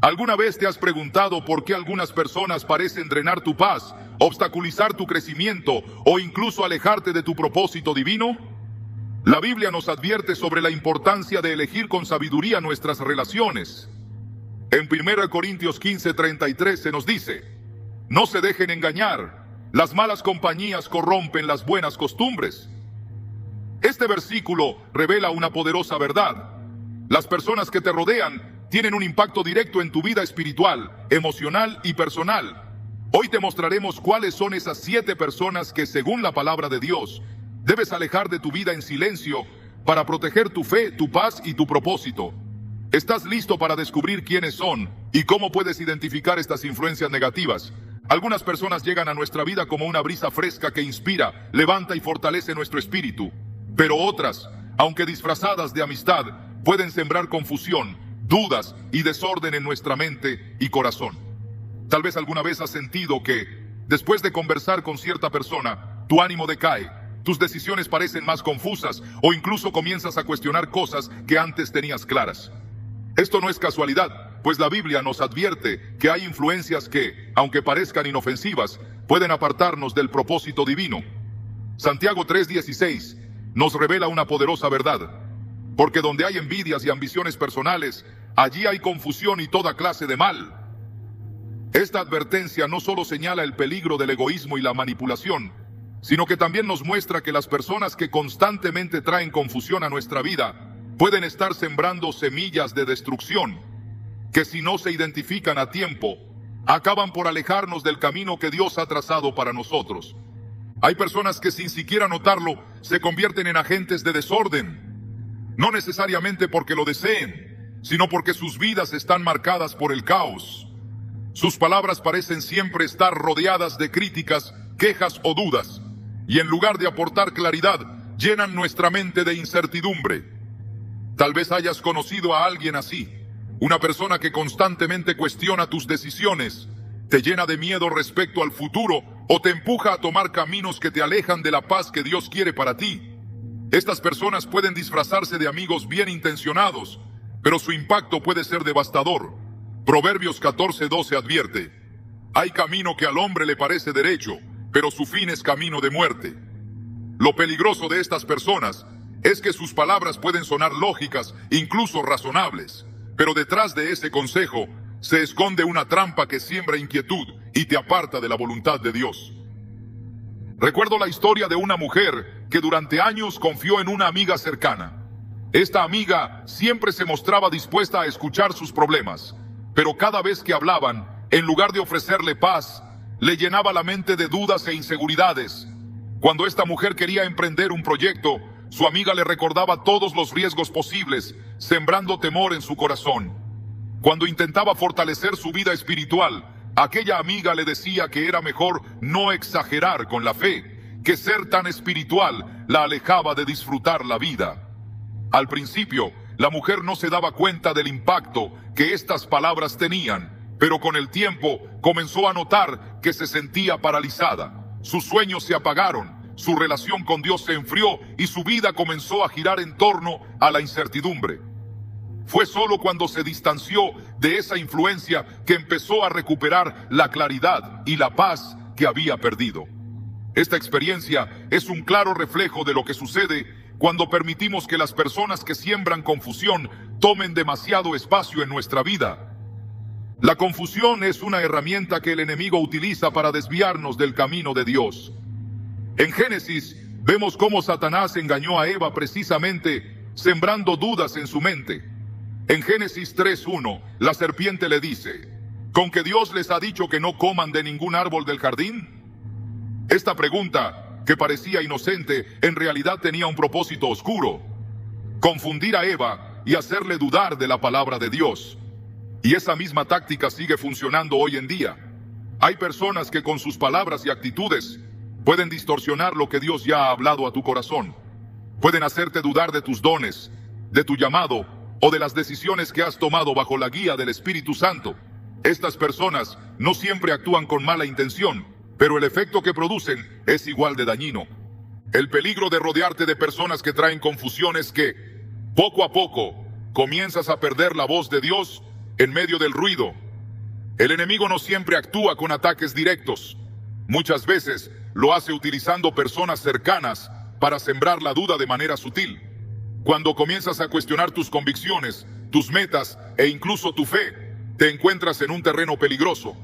¿Alguna vez te has preguntado por qué algunas personas parecen drenar tu paz, obstaculizar tu crecimiento o incluso alejarte de tu propósito divino? La Biblia nos advierte sobre la importancia de elegir con sabiduría nuestras relaciones. En 1 Corintios 15:33 se nos dice: no se dejen engañar, las malas compañías corrompen las buenas costumbres. Este versículo revela una poderosa verdad. Las personas que te rodean tienen un impacto directo en tu vida espiritual, emocional y personal. Hoy te mostraremos cuáles son esas 7 personas que, según la palabra de Dios, debes alejar de tu vida en silencio para proteger tu fe, tu paz y tu propósito. ¿Estás listo para descubrir quiénes son y cómo puedes identificar estas influencias negativas? Algunas personas llegan a nuestra vida como una brisa fresca que inspira, levanta y fortalece nuestro espíritu. Pero otras, aunque disfrazadas de amistad, pueden sembrar confusión, dudas y desorden en nuestra mente y corazón. Tal vez alguna vez has sentido que, después de conversar con cierta persona, tu ánimo decae, tus decisiones parecen más confusas o incluso comienzas a cuestionar cosas que antes tenías claras. Esto no es casualidad, pues la Biblia nos advierte que hay influencias que, aunque parezcan inofensivas, pueden apartarnos del propósito divino. Santiago 3:16 nos revela una poderosa verdad. Porque donde hay envidias y ambiciones personales, allí hay confusión y toda clase de mal. Esta advertencia no solo señala el peligro del egoísmo y la manipulación, sino que también nos muestra que las personas que constantemente traen confusión a nuestra vida pueden estar sembrando semillas de destrucción, que si no se identifican a tiempo, acaban por alejarnos del camino que Dios ha trazado para nosotros. Hay personas que sin siquiera notarlo se convierten en agentes de desorden. No necesariamente porque lo deseen, sino porque sus vidas están marcadas por el caos. Sus palabras parecen siempre estar rodeadas de críticas, quejas o dudas, y en lugar de aportar claridad, llenan nuestra mente de incertidumbre. Tal vez hayas conocido a alguien así, una persona que constantemente cuestiona tus decisiones, te llena de miedo respecto al futuro o te empuja a tomar caminos que te alejan de la paz que Dios quiere para ti. Estas personas pueden disfrazarse de amigos bien intencionados, pero su impacto puede ser devastador. Proverbios 14:12 advierte: hay camino que al hombre le parece derecho, pero su fin es camino de muerte. Lo peligroso de estas personas es que sus palabras pueden sonar lógicas, incluso razonables, pero detrás de ese consejo se esconde una trampa que siembra inquietud y te aparta de la voluntad de Dios. Recuerdo la historia de una mujer que durante años confió en una amiga cercana. Esta amiga siempre se mostraba dispuesta a escuchar sus problemas, pero cada vez que hablaban, en lugar de ofrecerle paz, le llenaba la mente de dudas e inseguridades. Cuando esta mujer quería emprender un proyecto, su amiga le recordaba todos los riesgos posibles, sembrando temor en su corazón. Cuando intentaba fortalecer su vida espiritual, aquella amiga le decía que era mejor no exagerar con la fe, que ser tan espiritual la alejaba de disfrutar la vida. Al principio, la mujer no se daba cuenta del impacto que estas palabras tenían, pero con el tiempo comenzó a notar que se sentía paralizada. Sus sueños se apagaron, su relación con Dios se enfrió y su vida comenzó a girar en torno a la incertidumbre. Fue solo cuando se distanció de esa influencia que empezó a recuperar la claridad y la paz que había perdido. Esta experiencia es un claro reflejo de lo que sucede cuando permitimos que las personas que siembran confusión tomen demasiado espacio en nuestra vida. La confusión es una herramienta que el enemigo utiliza para desviarnos del camino de Dios. En Génesis vemos cómo Satanás engañó a Eva precisamente sembrando dudas en su mente. En Génesis 3:1, la serpiente le dice: ¿con que Dios les ha dicho que no coman de ningún árbol del jardín? Esta pregunta, que parecía inocente, en realidad tenía un propósito oscuro: confundir a Eva y hacerle dudar de la palabra de Dios. Y esa misma táctica sigue funcionando hoy en día. Hay personas que con sus palabras y actitudes pueden distorsionar lo que Dios ya ha hablado a tu corazón. Pueden hacerte dudar de tus dones, de tu llamado o de las decisiones que has tomado bajo la guía del Espíritu Santo. Estas personas no siempre actúan con mala intención, pero el efecto que producen es igual de dañino. El peligro de rodearte de personas que traen confusión es que, poco a poco, comienzas a perder la voz de Dios en medio del ruido. El enemigo no siempre actúa con ataques directos. Muchas veces lo hace utilizando personas cercanas para sembrar la duda de manera sutil. Cuando comienzas a cuestionar tus convicciones, tus metas e incluso tu fe, te encuentras en un terreno peligroso.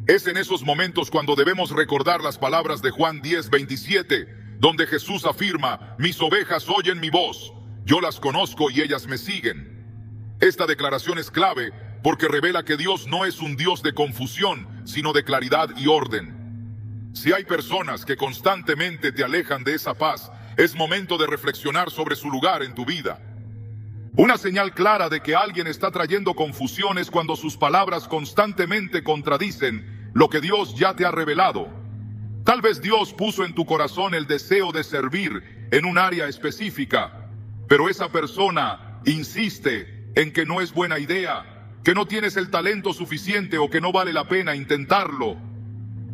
Es en esos momentos cuando debemos recordar las palabras de Juan 10:27, donde Jesús afirma: mis ovejas oyen mi voz, yo las conozco y ellas me siguen. Esta declaración es clave porque revela que Dios no es un Dios de confusión, sino de claridad y orden. Si hay personas que constantemente te alejan de esa paz, es momento de reflexionar sobre su lugar en tu vida. Una señal clara de que alguien está trayendo confusión es cuando sus palabras constantemente contradicen lo que Dios ya te ha revelado. Tal vez Dios puso en tu corazón el deseo de servir en un área específica, pero esa persona insiste en que no es buena idea, que no tienes el talento suficiente o que no vale la pena intentarlo.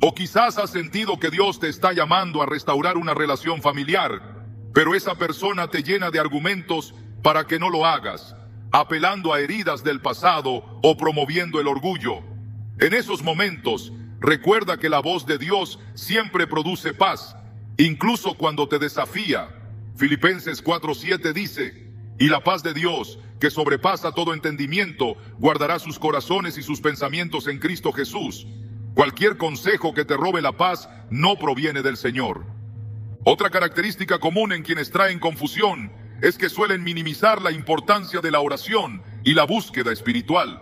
O quizás has sentido que Dios te está llamando a restaurar una relación familiar, pero esa persona te llena de argumentos para que no lo hagas, apelando a heridas del pasado o promoviendo el orgullo. En esos momentos, recuerda que la voz de Dios siempre produce paz, incluso cuando te desafía. Filipenses 4:7 dice: y la paz de Dios, que sobrepasa todo entendimiento, guardará sus corazones y sus pensamientos en Cristo Jesús. Cualquier consejo que te robe la paz no proviene del Señor. Otra característica común en quienes traen confusión es que suelen minimizar la importancia de la oración y la búsqueda espiritual.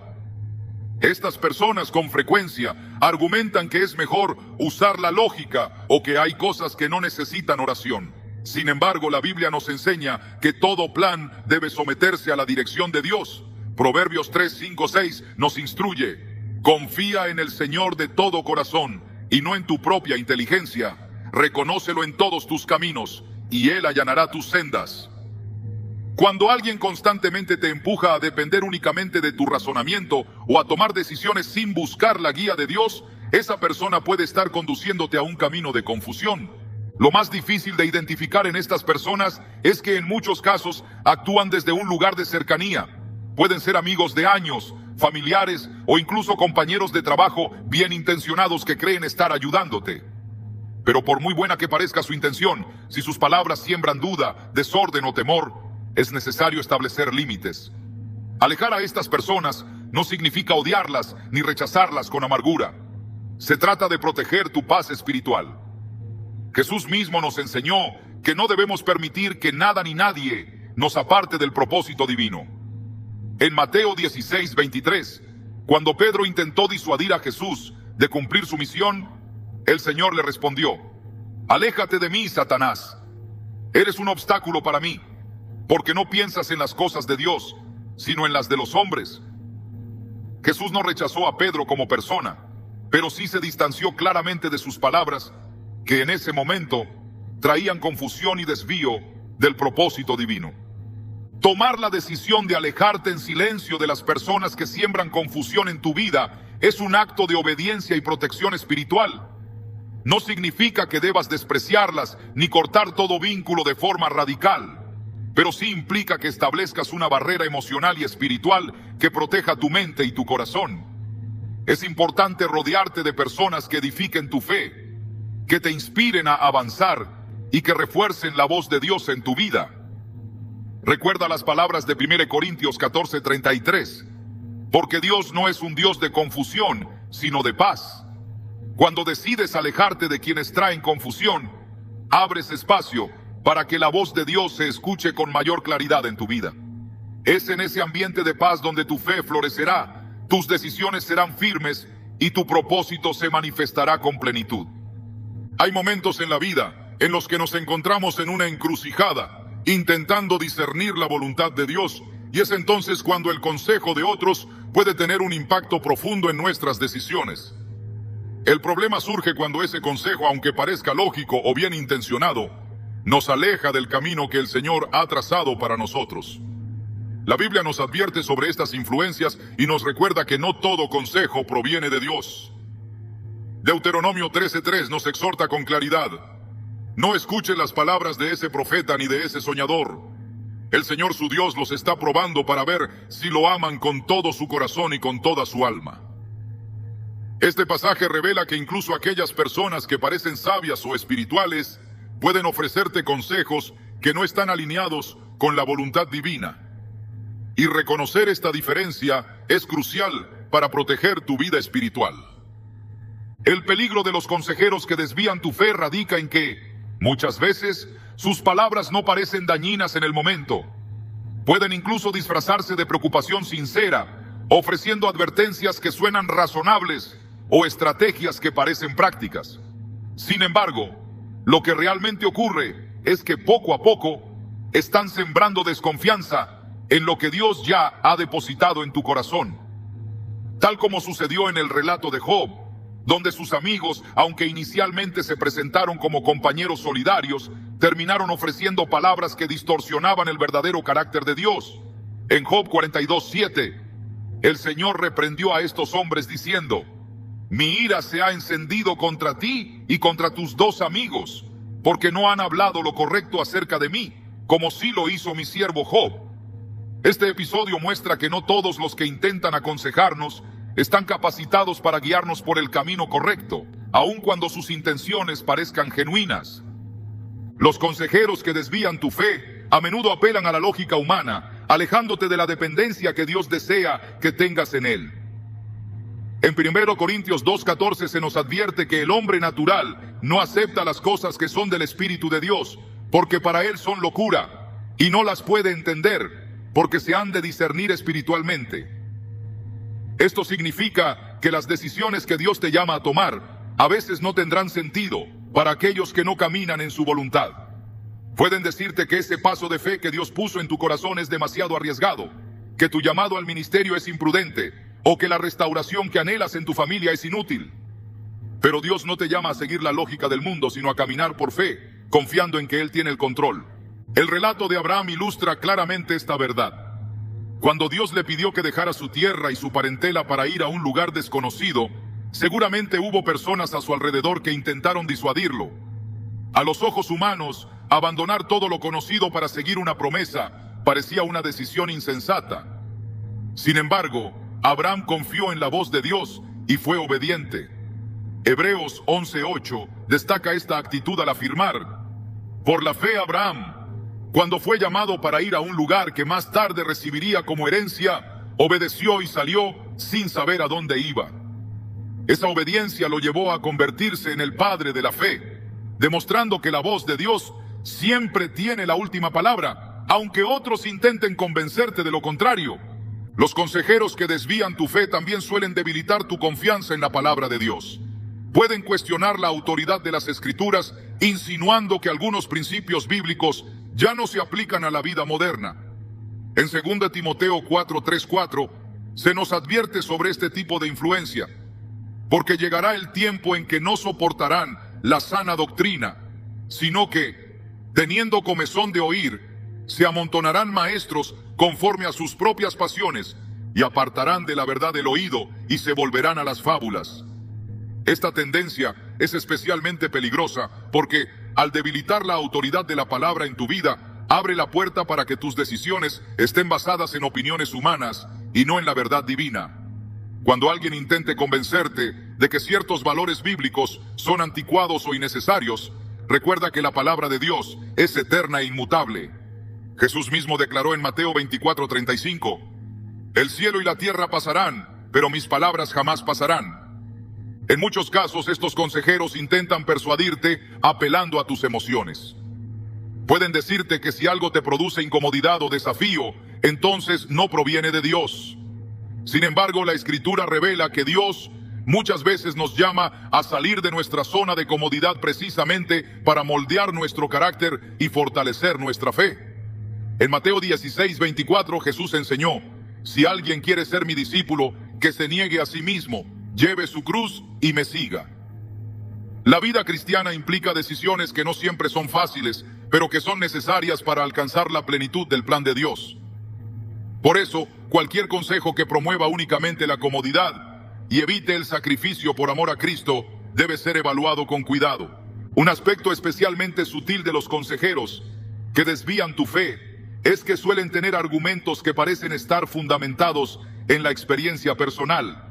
Estas personas con frecuencia argumentan que es mejor usar la lógica o que hay cosas que no necesitan oración. Sin embargo, la Biblia nos enseña que todo plan debe someterse a la dirección de Dios. Proverbios 3:5-6 nos instruye: confía en el Señor de todo corazón y no en tu propia inteligencia. Reconócelo en todos tus caminos y Él allanará tus sendas. Cuando alguien constantemente te empuja a depender únicamente de tu razonamiento o a tomar decisiones sin buscar la guía de Dios, esa persona puede estar conduciéndote a un camino de confusión. Lo más difícil de identificar en estas personas es que en muchos casos actúan desde un lugar de cercanía. Pueden ser amigos de años, familiares o incluso compañeros de trabajo bien intencionados que creen estar ayudándote. Pero por muy buena que parezca su intención, si sus palabras siembran duda, desorden o temor, es necesario establecer límites. Alejar a estas personas no significa odiarlas ni rechazarlas con amargura. Se trata de proteger tu paz espiritual. Jesús mismo nos enseñó que no debemos permitir que nada ni nadie nos aparte del propósito divino. En Mateo 16:23, cuando Pedro intentó disuadir a Jesús de cumplir su misión, el Señor le respondió: aléjate de mí, Satanás. Eres un obstáculo para mí, porque no piensas en las cosas de Dios, sino en las de los hombres. Jesús no rechazó a Pedro como persona, pero sí se distanció claramente de sus palabras, que en ese momento traían confusión y desvío del propósito divino. Tomar la decisión de alejarte en silencio de las personas que siembran confusión en tu vida es un acto de obediencia y protección espiritual. No significa que debas despreciarlas ni cortar todo vínculo de forma radical, pero sí implica que establezcas una barrera emocional y espiritual que proteja tu mente y tu corazón. Es importante rodearte de personas que edifiquen tu fe, que te inspiren a avanzar y que refuercen la voz de Dios en tu vida. Recuerda las palabras de 1 Corintios 14:33, porque Dios no es un Dios de confusión, sino de paz. Cuando decides alejarte de quienes traen confusión, abres espacio para que la voz de Dios se escuche con mayor claridad en tu vida. Es en ese ambiente de paz donde tu fe florecerá, tus decisiones serán firmes y tu propósito se manifestará con plenitud. Hay momentos en la vida en los que nos encontramos en una encrucijada, intentando discernir la voluntad de Dios, y es entonces cuando el consejo de otros puede tener un impacto profundo en nuestras decisiones. El problema surge cuando ese consejo, aunque parezca lógico o bien intencionado, nos aleja del camino que el Señor ha trazado para nosotros. La Biblia nos advierte sobre estas influencias y nos recuerda que no todo consejo proviene de Dios. Deuteronomio 13:3 nos exhorta con claridad: no escuchen las palabras de ese profeta ni de ese soñador. El Señor su Dios los está probando para ver si lo aman con todo su corazón y con toda su alma. Este pasaje revela que incluso aquellas personas que parecen sabias o espirituales pueden ofrecerte consejos que no están alineados con la voluntad divina. Y reconocer esta diferencia es crucial para proteger tu vida espiritual. El peligro de los consejeros que desvían tu fe radica en que, muchas veces, sus palabras no parecen dañinas en el momento. Pueden incluso disfrazarse de preocupación sincera, ofreciendo advertencias que suenan razonables o estrategias que parecen prácticas. Sin embargo, lo que realmente ocurre es que poco a poco están sembrando desconfianza en lo que Dios ya ha depositado en tu corazón. Tal como sucedió en el relato de Job, donde sus amigos, aunque inicialmente se presentaron como compañeros solidarios, terminaron ofreciendo palabras que distorsionaban el verdadero carácter de Dios. En Job 42:7, el Señor reprendió a estos hombres diciendo: mi ira se ha encendido contra ti y contra tus dos amigos, porque no han hablado lo correcto acerca de mí, como sí lo hizo mi siervo Job. Este episodio muestra que no todos los que intentan aconsejarnos están capacitados para guiarnos por el camino correcto, aun cuando sus intenciones parezcan genuinas. Los consejeros que desvían tu fe a menudo apelan a la lógica humana, alejándote de la dependencia que Dios desea que tengas en Él. En 1 Corintios 2:14 se nos advierte que el hombre natural no acepta las cosas que son del Espíritu de Dios, porque para él son locura, y no las puede entender, porque se han de discernir espiritualmente. Esto significa que las decisiones que Dios te llama a tomar a veces no tendrán sentido para aquellos que no caminan en su voluntad. Pueden decirte que ese paso de fe que Dios puso en tu corazón es demasiado arriesgado, que tu llamado al ministerio es imprudente, o que la restauración que anhelas en tu familia es inútil. Pero Dios no te llama a seguir la lógica del mundo, sino a caminar por fe, confiando en que Él tiene el control. El relato de Abraham ilustra claramente esta verdad. Cuando Dios le pidió que dejara su tierra y su parentela para ir a un lugar desconocido, seguramente hubo personas a su alrededor que intentaron disuadirlo. A los ojos humanos, abandonar todo lo conocido para seguir una promesa parecía una decisión insensata. Sin embargo, Abraham confió en la voz de Dios y fue obediente. Hebreos 11:8 destaca esta actitud al afirmar: por la fe Abraham, cuando fue llamado para ir a un lugar que más tarde recibiría como herencia, obedeció y salió sin saber a dónde iba. Esa obediencia lo llevó a convertirse en el padre de la fe, demostrando que la voz de Dios siempre tiene la última palabra, aunque otros intenten convencerte de lo contrario. Los consejeros que desvían tu fe también suelen debilitar tu confianza en la palabra de Dios. Pueden cuestionar la autoridad de las Escrituras, insinuando que algunos principios bíblicos ya no se aplican a la vida moderna. En 2 Timoteo 4:3-4 se nos advierte sobre este tipo de influencia, porque llegará el tiempo en que no soportarán la sana doctrina, sino que, teniendo comezón de oír, se amontonarán maestros conforme a sus propias pasiones, y apartarán de la verdad el oído y se volverán a las fábulas. Esta tendencia es especialmente peligrosa porque, al debilitar la autoridad de la palabra en tu vida, abre la puerta para que tus decisiones estén basadas en opiniones humanas y no en la verdad divina. Cuando alguien intente convencerte de que ciertos valores bíblicos son anticuados o innecesarios, recuerda que la palabra de Dios es eterna e inmutable. Jesús mismo declaró en Mateo 24:35: el cielo y la tierra pasarán, pero mis palabras jamás pasarán. En muchos casos, estos consejeros intentan persuadirte apelando a tus emociones. Pueden decirte que si algo te produce incomodidad o desafío, entonces no proviene de Dios. Sin embargo, la Escritura revela que Dios muchas veces nos llama a salir de nuestra zona de comodidad precisamente para moldear nuestro carácter y fortalecer nuestra fe. En Mateo 16:24 Jesús enseñó: si alguien quiere ser mi discípulo, que se niegue a sí mismo, lleve su cruz y me siga. La vida cristiana implica decisiones que no siempre son fáciles, pero que son necesarias para alcanzar la plenitud del plan de Dios. Por eso, cualquier consejo que promueva únicamente la comodidad y evite el sacrificio por amor a Cristo debe ser evaluado con cuidado. Un aspecto especialmente sutil de los consejeros que desvían tu fe es que suelen tener argumentos que parecen estar fundamentados en la experiencia personal.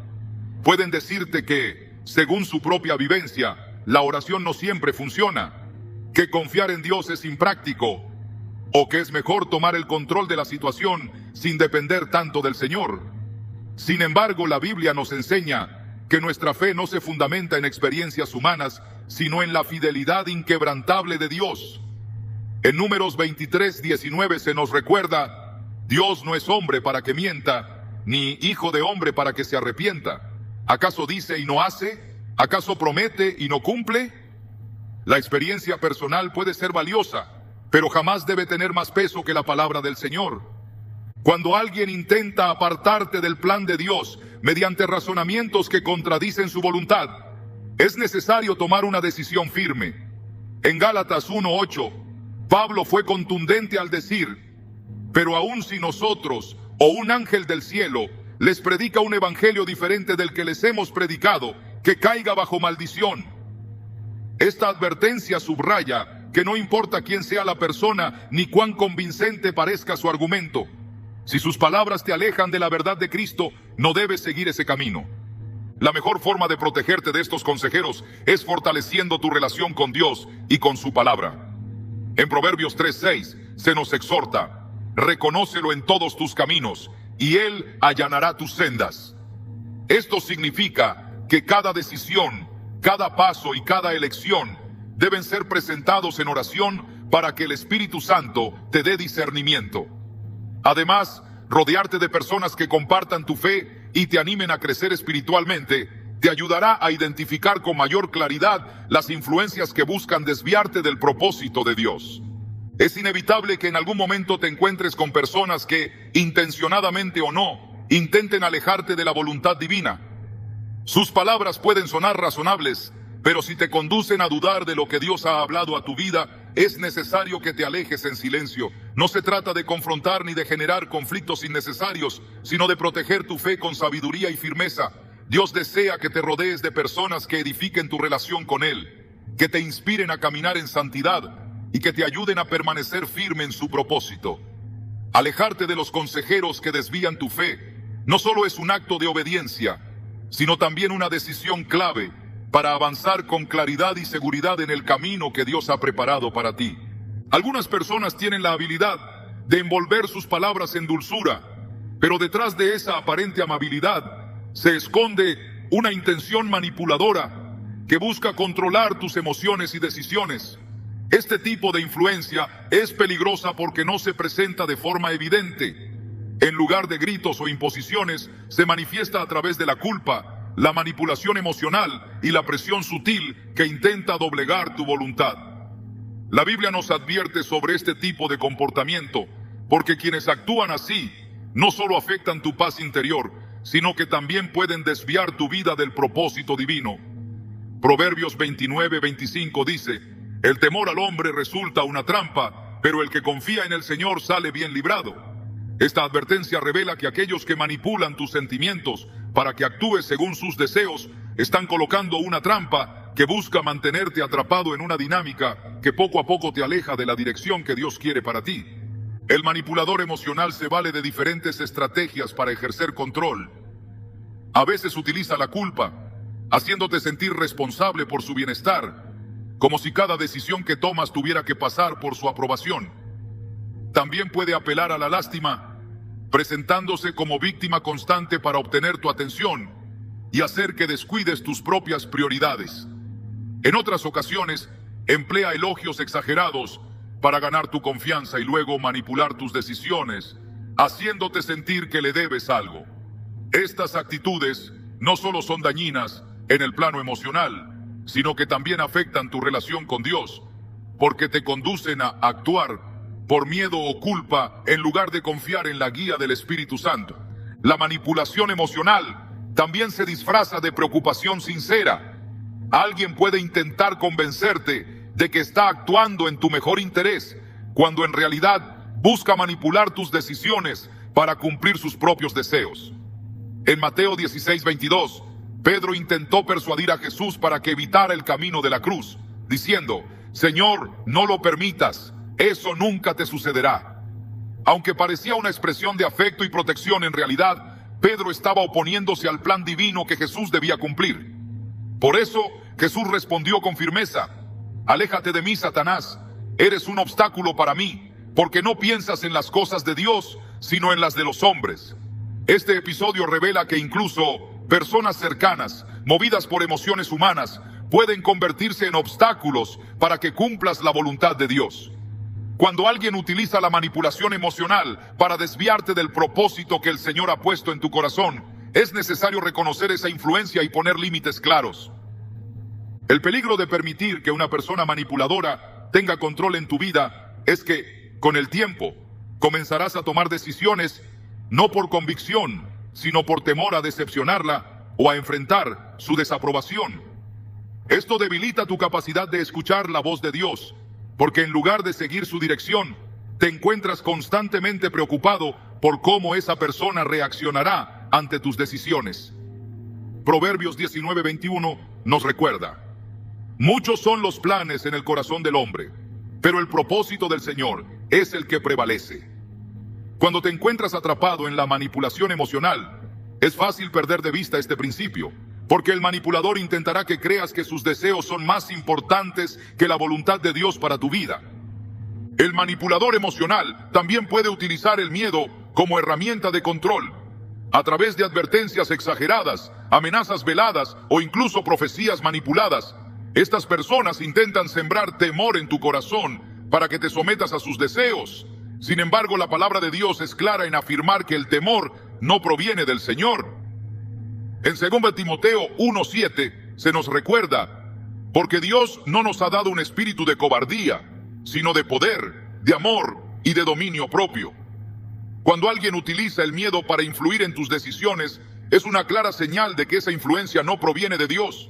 Pueden decirte que, según su propia vivencia, la oración no siempre funciona, que confiar en Dios es impráctico, o que es mejor tomar el control de la situación sin depender tanto del Señor. Sin embargo, la Biblia nos enseña que nuestra fe no se fundamenta en experiencias humanas, sino en la fidelidad inquebrantable de Dios. En Números 23:19 se nos recuerda: Dios no es hombre para que mienta, ni hijo de hombre para que se arrepienta. ¿Acaso dice y no hace? ¿Acaso promete y no cumple? La experiencia personal puede ser valiosa, pero jamás debe tener más peso que la palabra del Señor. Cuando alguien intenta apartarte del plan de Dios mediante razonamientos que contradicen su voluntad, es necesario tomar una decisión firme. En Gálatas 1:8, Pablo fue contundente al decir: pero aun si nosotros o un ángel del cielo les predica un evangelio diferente del que les hemos predicado, que caiga bajo maldición. Esta advertencia subraya que no importa quién sea la persona ni cuán convincente parezca su argumento. Si sus palabras te alejan de la verdad de Cristo, no debes seguir ese camino. La mejor forma de protegerte de estos consejeros es fortaleciendo tu relación con Dios y con su palabra. En Proverbios 3:6 se nos exhorta: reconócelo en todos tus caminos, y Él allanará tus sendas. Esto significa que cada decisión, cada paso y cada elección deben ser presentados en oración para que el Espíritu Santo te dé discernimiento. Además, rodearte de personas que compartan tu fe y te animen a crecer espiritualmente te ayudará a identificar con mayor claridad las influencias que buscan desviarte del propósito de Dios. Es inevitable que en algún momento te encuentres con personas que, intencionadamente o no, intenten alejarte de la voluntad divina. Sus palabras pueden sonar razonables, pero si te conducen a dudar de lo que Dios ha hablado a tu vida, es necesario que te alejes en silencio. No se trata de confrontar ni de generar conflictos innecesarios, sino de proteger tu fe con sabiduría y firmeza. Dios desea que te rodees de personas que edifiquen tu relación con Él, que te inspiren a caminar en santidad y que te ayuden a permanecer firme en su propósito. Alejarte de los consejeros que desvían tu fe no solo es un acto de obediencia, sino también una decisión clave para avanzar con claridad y seguridad en el camino que Dios ha preparado para ti. Algunas personas tienen la habilidad de envolver sus palabras en dulzura, pero detrás de esa aparente amabilidad se esconde una intención manipuladora que busca controlar tus emociones y decisiones. Este tipo de influencia es peligrosa porque no se presenta de forma evidente. En lugar de gritos o imposiciones, se manifiesta a través de la culpa, la manipulación emocional y la presión sutil que intenta doblegar tu voluntad. La Biblia nos advierte sobre este tipo de comportamiento, porque quienes actúan así no solo afectan tu paz interior, sino que también pueden desviar tu vida del propósito divino. Proverbios 29:25 dice: el temor al hombre resulta una trampa, pero el que confía en el Señor sale bien librado. Esta advertencia revela que aquellos que manipulan tus sentimientos para que actúes según sus deseos están colocando una trampa que busca mantenerte atrapado en una dinámica que poco a poco te aleja de la dirección que Dios quiere para ti. El manipulador emocional se vale de diferentes estrategias para ejercer control. A veces utiliza la culpa, haciéndote sentir responsable por su bienestar, como si cada decisión que tomas tuviera que pasar por su aprobación. También puede apelar a la lástima, presentándose como víctima constante para obtener tu atención y hacer que descuides tus propias prioridades. En otras ocasiones, emplea elogios exagerados para ganar tu confianza y luego manipular tus decisiones, haciéndote sentir que le debes algo. Estas actitudes no solo son dañinas en el plano emocional, sino que también afectan tu relación con Dios, porque te conducen a actuar por miedo o culpa en lugar de confiar en la guía del Espíritu Santo. La manipulación emocional también se disfraza de preocupación sincera. Alguien puede intentar convencerte de que está actuando en tu mejor interés, cuando en realidad busca manipular tus decisiones para cumplir sus propios deseos. En Mateo 16:22, Pedro intentó persuadir a Jesús para que evitara el camino de la cruz, diciendo: Señor, no lo permitas, eso nunca te sucederá. Aunque parecía una expresión de afecto y protección, en realidad, Pedro estaba oponiéndose al plan divino que Jesús debía cumplir. Por eso, Jesús respondió con firmeza: «Aléjate de mí, Satanás, eres un obstáculo para mí, porque no piensas en las cosas de Dios, sino en las de los hombres». Este episodio revela que incluso personas cercanas, movidas por emociones humanas, pueden convertirse en obstáculos para que cumplas la voluntad de Dios. Cuando alguien utiliza la manipulación emocional para desviarte del propósito que el Señor ha puesto en tu corazón, es necesario reconocer esa influencia y poner límites claros. El peligro de permitir que una persona manipuladora tenga control en tu vida es que, con el tiempo, comenzarás a tomar decisiones no por convicción, sino por temor a decepcionarla o a enfrentar su desaprobación. Esto debilita tu capacidad de escuchar la voz de Dios, porque en lugar de seguir su dirección, te encuentras constantemente preocupado por cómo esa persona reaccionará ante tus decisiones. Proverbios 19:21 nos recuerda: «Muchos son los planes en el corazón del hombre, pero el propósito del Señor es el que prevalece». Cuando te encuentras atrapado en la manipulación emocional, es fácil perder de vista este principio, porque el manipulador intentará que creas que sus deseos son más importantes que la voluntad de Dios para tu vida. El manipulador emocional también puede utilizar el miedo como herramienta de control. A través de advertencias exageradas, amenazas veladas o incluso profecías manipuladas, estas personas intentan sembrar temor en tu corazón para que te sometas a sus deseos. Sin embargo, la palabra de Dios es clara en afirmar que el temor no proviene del Señor. En 2 Timoteo 1:7 se nos recuerda: «Porque Dios no nos ha dado un espíritu de cobardía, sino de poder, de amor y de dominio propio». Cuando alguien utiliza el miedo para influir en tus decisiones, es una clara señal de que esa influencia no proviene de Dios.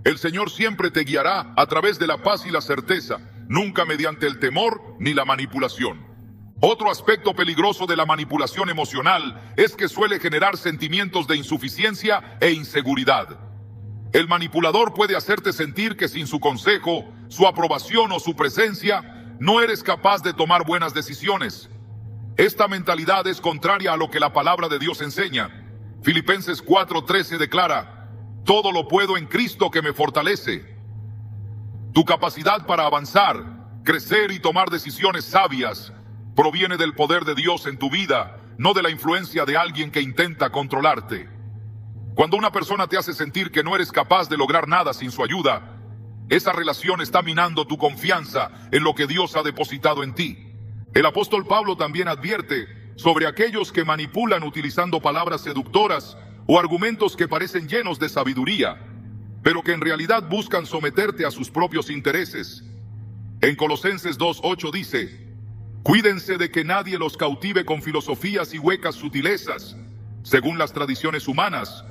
El Señor siempre te guiará a través de la paz y la certeza, nunca mediante el temor ni la manipulación. Otro aspecto peligroso de la manipulación emocional es que suele generar sentimientos de insuficiencia e inseguridad. El manipulador puede hacerte sentir que sin su consejo, su aprobación o su presencia, no eres capaz de tomar buenas decisiones. Esta mentalidad es contraria a lo que la palabra de Dios enseña. Filipenses 4:13 declara: «Todo lo puedo en Cristo que me fortalece». Tu capacidad para avanzar, crecer y tomar decisiones sabias proviene del poder de Dios en tu vida, no de la influencia de alguien que intenta controlarte. Cuando una persona te hace sentir que no eres capaz de lograr nada sin su ayuda, esa relación está minando tu confianza en lo que Dios ha depositado en ti. El apóstol Pablo también advierte sobre aquellos que manipulan utilizando palabras seductoras o argumentos que parecen llenos de sabiduría, pero que en realidad buscan someterte a sus propios intereses. En Colosenses 2:8 dice: «Cuídense de que nadie los cautive con filosofías y huecas sutilezas, según las tradiciones humanas,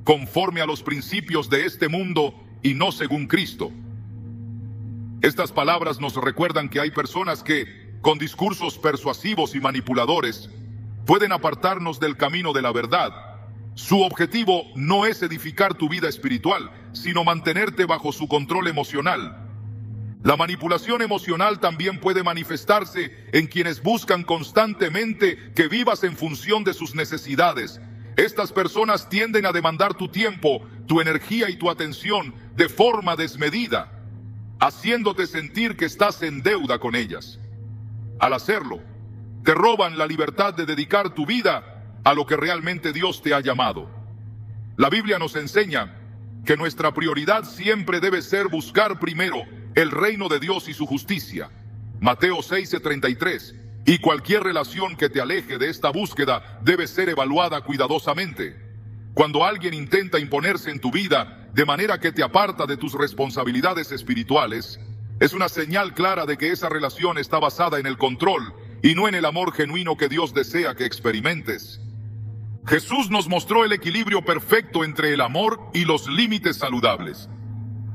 conforme a los principios de este mundo y no según Cristo». Estas palabras nos recuerdan que hay personas que, con discursos persuasivos y manipuladores, pueden apartarnos del camino de la verdad. Su objetivo no es edificar tu vida espiritual, sino mantenerte bajo su control emocional. La manipulación emocional también puede manifestarse en quienes buscan constantemente que vivas en función de sus necesidades. Estas personas tienden a demandar tu tiempo, tu energía y tu atención de forma desmedida, haciéndote sentir que estás en deuda con ellas. Al hacerlo, te roban la libertad de dedicar tu vida a lo que realmente Dios te ha llamado. La Biblia nos enseña que nuestra prioridad siempre debe ser buscar primero el reino de Dios y su justicia. Mateo 6:33. Y cualquier relación que te aleje de esta búsqueda debe ser evaluada cuidadosamente. Cuando alguien intenta imponerse en tu vida de manera que te aparta de tus responsabilidades espirituales, es una señal clara de que esa relación está basada en el control y no en el amor genuino que Dios desea que experimentes. Jesús nos mostró el equilibrio perfecto entre el amor y los límites saludables.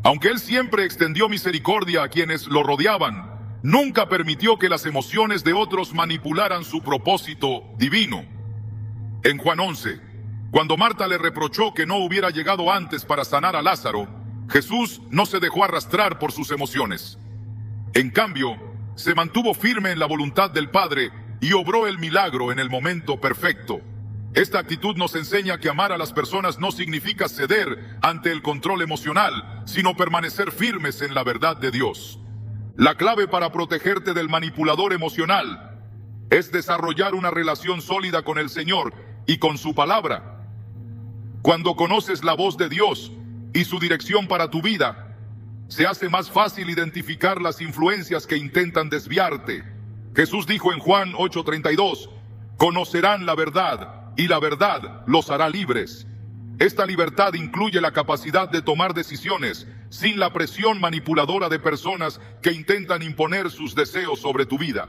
Aunque Él siempre extendió misericordia a quienes lo rodeaban, nunca permitió que las emociones de otros manipularan su propósito divino. En Juan 11, cuando Marta le reprochó que no hubiera llegado antes para sanar a Lázaro, Jesús no se dejó arrastrar por sus emociones. En cambio, se mantuvo firme en la voluntad del Padre y obró el milagro en el momento perfecto. Esta actitud nos enseña que amar a las personas no significa ceder ante el control emocional, sino permanecer firmes en la verdad de Dios. La clave para protegerte del manipulador emocional es desarrollar una relación sólida con el Señor y con su palabra. Cuando conoces la voz de Dios y su dirección para tu vida, se hace más fácil identificar las influencias que intentan desviarte. Jesús dijo en Juan 8:32, conocerán la verdad y la verdad los hará libres. Esta libertad incluye la capacidad de tomar decisiones sin la presión manipuladora de personas que intentan imponer sus deseos sobre tu vida.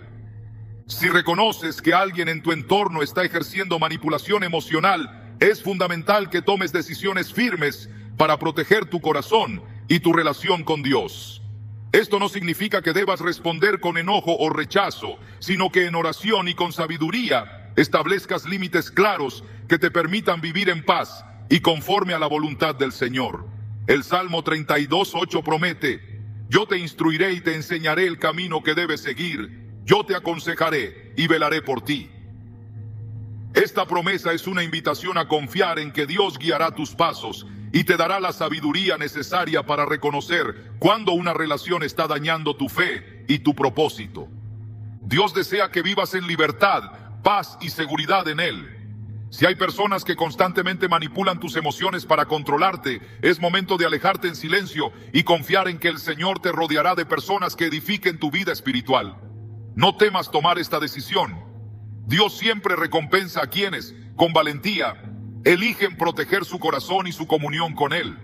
Si reconoces que alguien en tu entorno está ejerciendo manipulación emocional, es fundamental que tomes decisiones firmes para proteger tu corazón y tu relación con Dios. Esto no significa que debas responder con enojo o rechazo, sino que en oración y con sabiduría establezcas límites claros que te permitan vivir en paz y conforme a la voluntad del Señor. El Salmo 32:8 promete: yo te instruiré y te enseñaré el camino que debes seguir, yo te aconsejaré y velaré por ti. Esta promesa es una invitación a confiar en que Dios guiará tus pasos y te dará la sabiduría necesaria para reconocer cuando una relación está dañando tu fe y tu propósito. Dios desea que vivas en libertad, paz y seguridad en Él. Si hay personas que constantemente manipulan tus emociones para controlarte, es momento de alejarte en silencio y confiar en que el Señor te rodeará de personas que edifiquen tu vida espiritual. No temas tomar esta decisión. Dios siempre recompensa a quienes, con valentía, eligen proteger su corazón y su comunión con Él.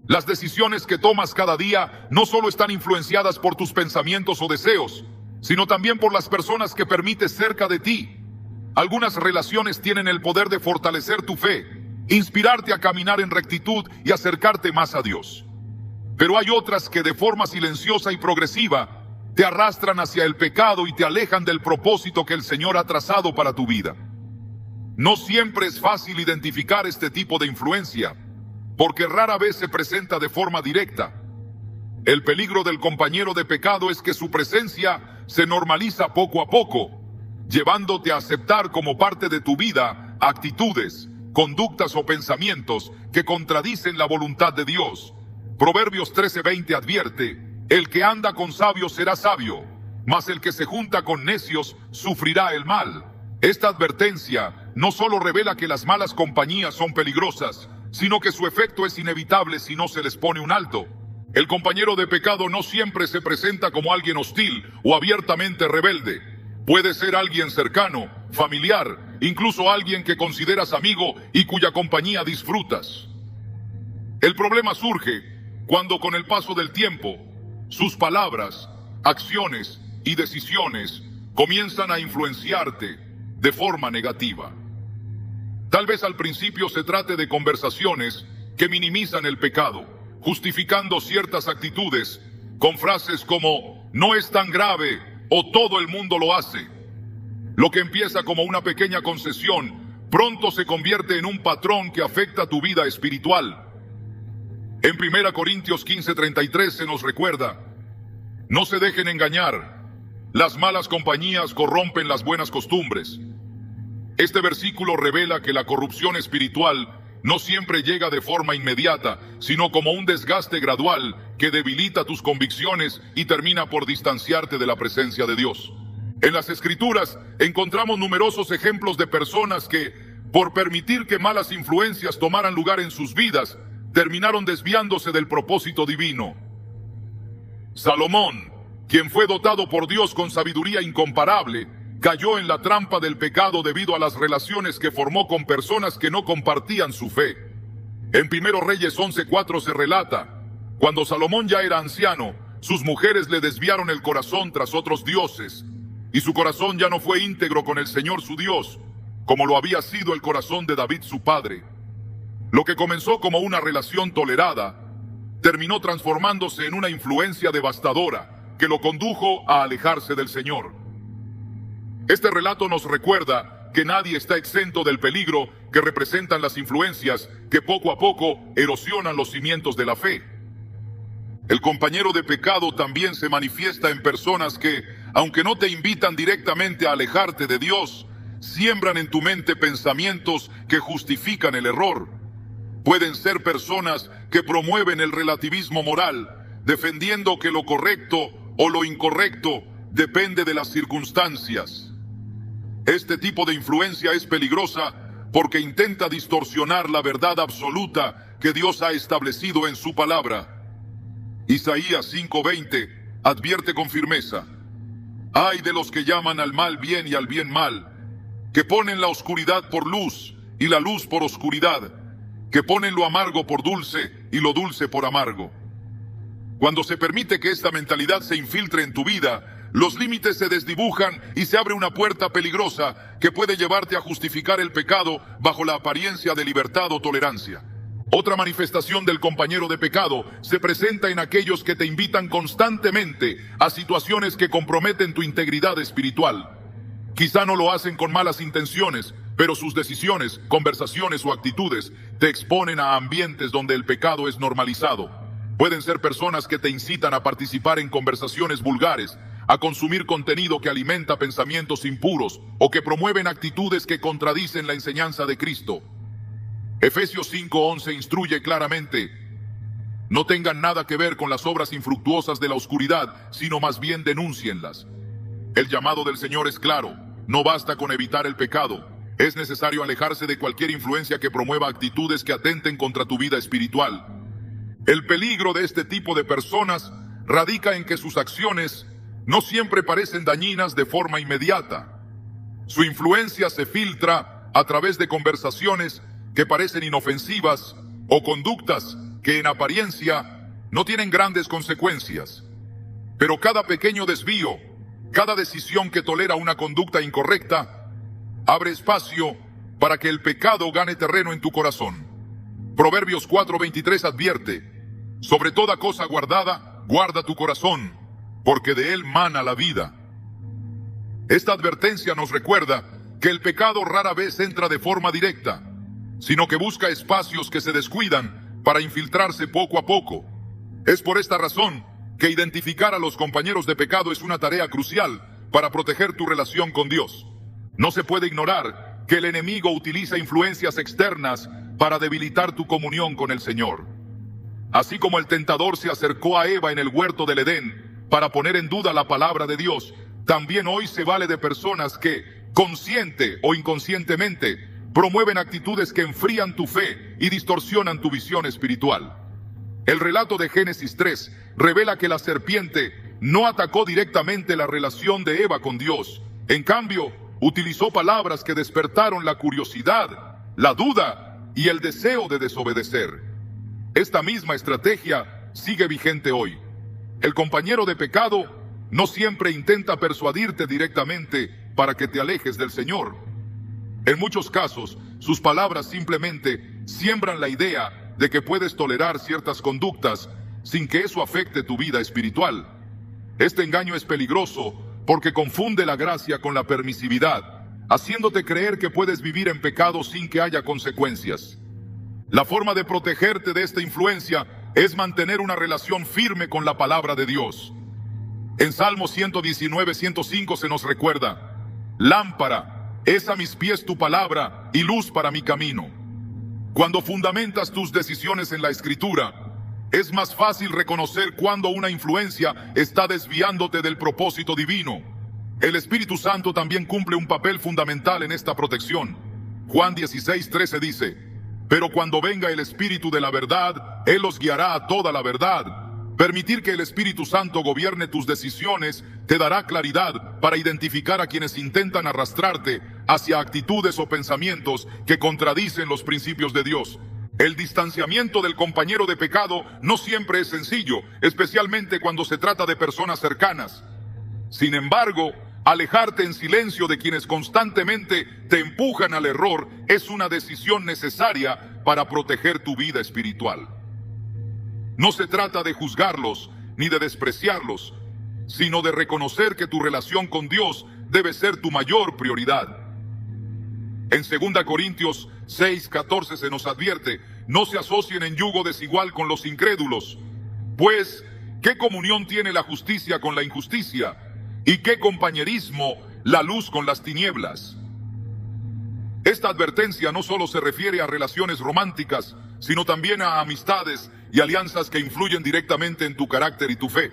Las decisiones que tomas cada día no solo están influenciadas por tus pensamientos o deseos, sino también por las personas que permites cerca de ti. Algunas relaciones tienen el poder de fortalecer tu fe, inspirarte a caminar en rectitud y acercarte más a Dios. Pero hay otras que de forma silenciosa y progresiva te arrastran hacia el pecado y te alejan del propósito que el Señor ha trazado para tu vida. No siempre es fácil identificar este tipo de influencia, porque rara vez se presenta de forma directa. El peligro del compañero de pecado es que su presencia se normaliza poco a poco, llevándote a aceptar como parte de tu vida actitudes, conductas o pensamientos que contradicen la voluntad de Dios. Proverbios 13:20 advierte: el que anda con sabios será sabio, mas el que se junta con necios sufrirá el mal. Esta advertencia no solo revela que las malas compañías son peligrosas, sino que su efecto es inevitable si no se les pone un alto. El compañero de pecado no siempre se presenta como alguien hostil o abiertamente rebelde. Puede ser alguien cercano, familiar, incluso alguien que consideras amigo y cuya compañía disfrutas. El problema surge cuando con el paso del tiempo, sus palabras, acciones y decisiones comienzan a influenciarte de forma negativa. Tal vez al principio se trate de conversaciones que minimizan el pecado, justificando ciertas actitudes con frases como "no es tan grave" o "todo el mundo lo hace". Lo que empieza como una pequeña concesión, pronto se convierte en un patrón que afecta tu vida espiritual. En 1 Corintios 15:33 se nos recuerda: no se dejen engañar, las malas compañías corrompen las buenas costumbres. Este versículo revela que la corrupción espiritual no siempre llega de forma inmediata, sino como un desgaste gradual que debilita tus convicciones y termina por distanciarte de la presencia de Dios. En las Escrituras encontramos numerosos ejemplos de personas que, por permitir que malas influencias tomaran lugar en sus vidas, terminaron desviándose del propósito divino. Salomón, quien fue dotado por Dios con sabiduría incomparable, cayó en la trampa del pecado debido a las relaciones que formó con personas que no compartían su fe. En 1 Reyes 11:4 se relata: cuando Salomón ya era anciano, sus mujeres le desviaron el corazón tras otros dioses, y su corazón ya no fue íntegro con el Señor su Dios, como lo había sido el corazón de David su padre. Lo que comenzó como una relación tolerada, terminó transformándose en una influencia devastadora que lo condujo a alejarse del Señor. Este relato nos recuerda que nadie está exento del peligro que representan las influencias que poco a poco erosionan los cimientos de la fe. El compañero de pecado también se manifiesta en personas que, aunque no te invitan directamente a alejarte de Dios, siembran en tu mente pensamientos que justifican el error. Pueden ser personas que promueven el relativismo moral, defendiendo que lo correcto o lo incorrecto depende de las circunstancias. Este tipo de influencia es peligrosa porque intenta distorsionar la verdad absoluta que Dios ha establecido en su palabra. Isaías 5:20 advierte con firmeza: ay de los que llaman al mal bien y al bien mal, que ponen la oscuridad por luz y la luz por oscuridad, que ponen lo amargo por dulce y lo dulce por amargo. Cuando se permite que esta mentalidad se infiltre en tu vida, los límites se desdibujan y se abre una puerta peligrosa que puede llevarte a justificar el pecado bajo la apariencia de libertad o tolerancia. Otra manifestación del compañero de pecado se presenta en aquellos que te invitan constantemente a situaciones que comprometen tu integridad espiritual. Quizá no lo hacen con malas intenciones, pero sus decisiones, conversaciones o actitudes te exponen a ambientes donde el pecado es normalizado. Pueden ser personas que te incitan a participar en conversaciones vulgares, a consumir contenido que alimenta pensamientos impuros o que promueven actitudes que contradicen la enseñanza de Cristo. Efesios 5:11 instruye claramente: no tengan nada que ver con las obras infructuosas de la oscuridad, sino más bien denúncienlas. El llamado del Señor es claro: no basta con evitar el pecado, es necesario alejarse de cualquier influencia que promueva actitudes que atenten contra tu vida espiritual. El peligro de este tipo de personas radica en que sus acciones no siempre parecen dañinas de forma inmediata. Su influencia se filtra a través de conversaciones que parecen inofensivas o conductas que en apariencia no tienen grandes consecuencias. Pero cada pequeño desvío, cada decisión que tolera una conducta incorrecta, abre espacio para que el pecado gane terreno en tu corazón. Proverbios 4:23 advierte: sobre toda cosa guardada, guarda tu corazón, porque de él mana la vida. Esta advertencia nos recuerda que el pecado rara vez entra de forma directa, sino que busca espacios que se descuidan para infiltrarse poco a poco. Es por esta razón que identificar a los compañeros de pecado es una tarea crucial para proteger tu relación con Dios. No se puede ignorar que el enemigo utiliza influencias externas para debilitar tu comunión con el Señor. Así como el tentador se acercó a Eva en el huerto del Edén para poner en duda la palabra de Dios, también hoy se vale de personas que, consciente o inconscientemente, promueven actitudes que enfrían tu fe y distorsionan tu visión espiritual. El relato de Génesis 3 revela que la serpiente no atacó directamente la relación de Eva con Dios. En cambio, utilizó palabras que despertaron la curiosidad, la duda y el deseo de desobedecer. Esta misma estrategia sigue vigente hoy. El compañero de pecado no siempre intenta persuadirte directamente para que te alejes del Señor. En muchos casos, sus palabras simplemente siembran la idea de que puedes tolerar ciertas conductas sin que eso afecte tu vida espiritual. Este engaño es peligroso porque confunde la gracia con la permisividad, haciéndote creer que puedes vivir en pecado sin que haya consecuencias. La forma de protegerte de esta influencia es mantener una relación firme con la palabra de Dios. En Salmo 119:105 se nos recuerda: lámpara es a mis pies tu palabra y luz para mi camino. Cuando fundamentas tus decisiones en la Escritura, es más fácil reconocer cuando una influencia está desviándote del propósito divino. El Espíritu Santo también cumple un papel fundamental en esta protección. Juan 16:13 dice: pero cuando venga el Espíritu de la verdad, Él os guiará a toda la verdad. Permitir que el Espíritu Santo gobierne tus decisiones te dará claridad para identificar a quienes intentan arrastrarte hacia actitudes o pensamientos que contradicen los principios de Dios. El distanciamiento del compañero de pecado no siempre es sencillo, especialmente cuando se trata de personas cercanas. Sin embargo, alejarte en silencio de quienes constantemente te empujan al error es una decisión necesaria para proteger tu vida espiritual. No se trata de juzgarlos ni de despreciarlos, sino de reconocer que tu relación con Dios debe ser tu mayor prioridad. En 2 Corintios 6:14 se nos advierte: no se asocien en yugo desigual con los incrédulos, pues ¿qué comunión tiene la justicia con la injusticia? ¿Y qué compañerismo la luz con las tinieblas? Esta advertencia no solo se refiere a relaciones románticas, sino también a amistades y alianzas que influyen directamente en tu carácter y tu fe.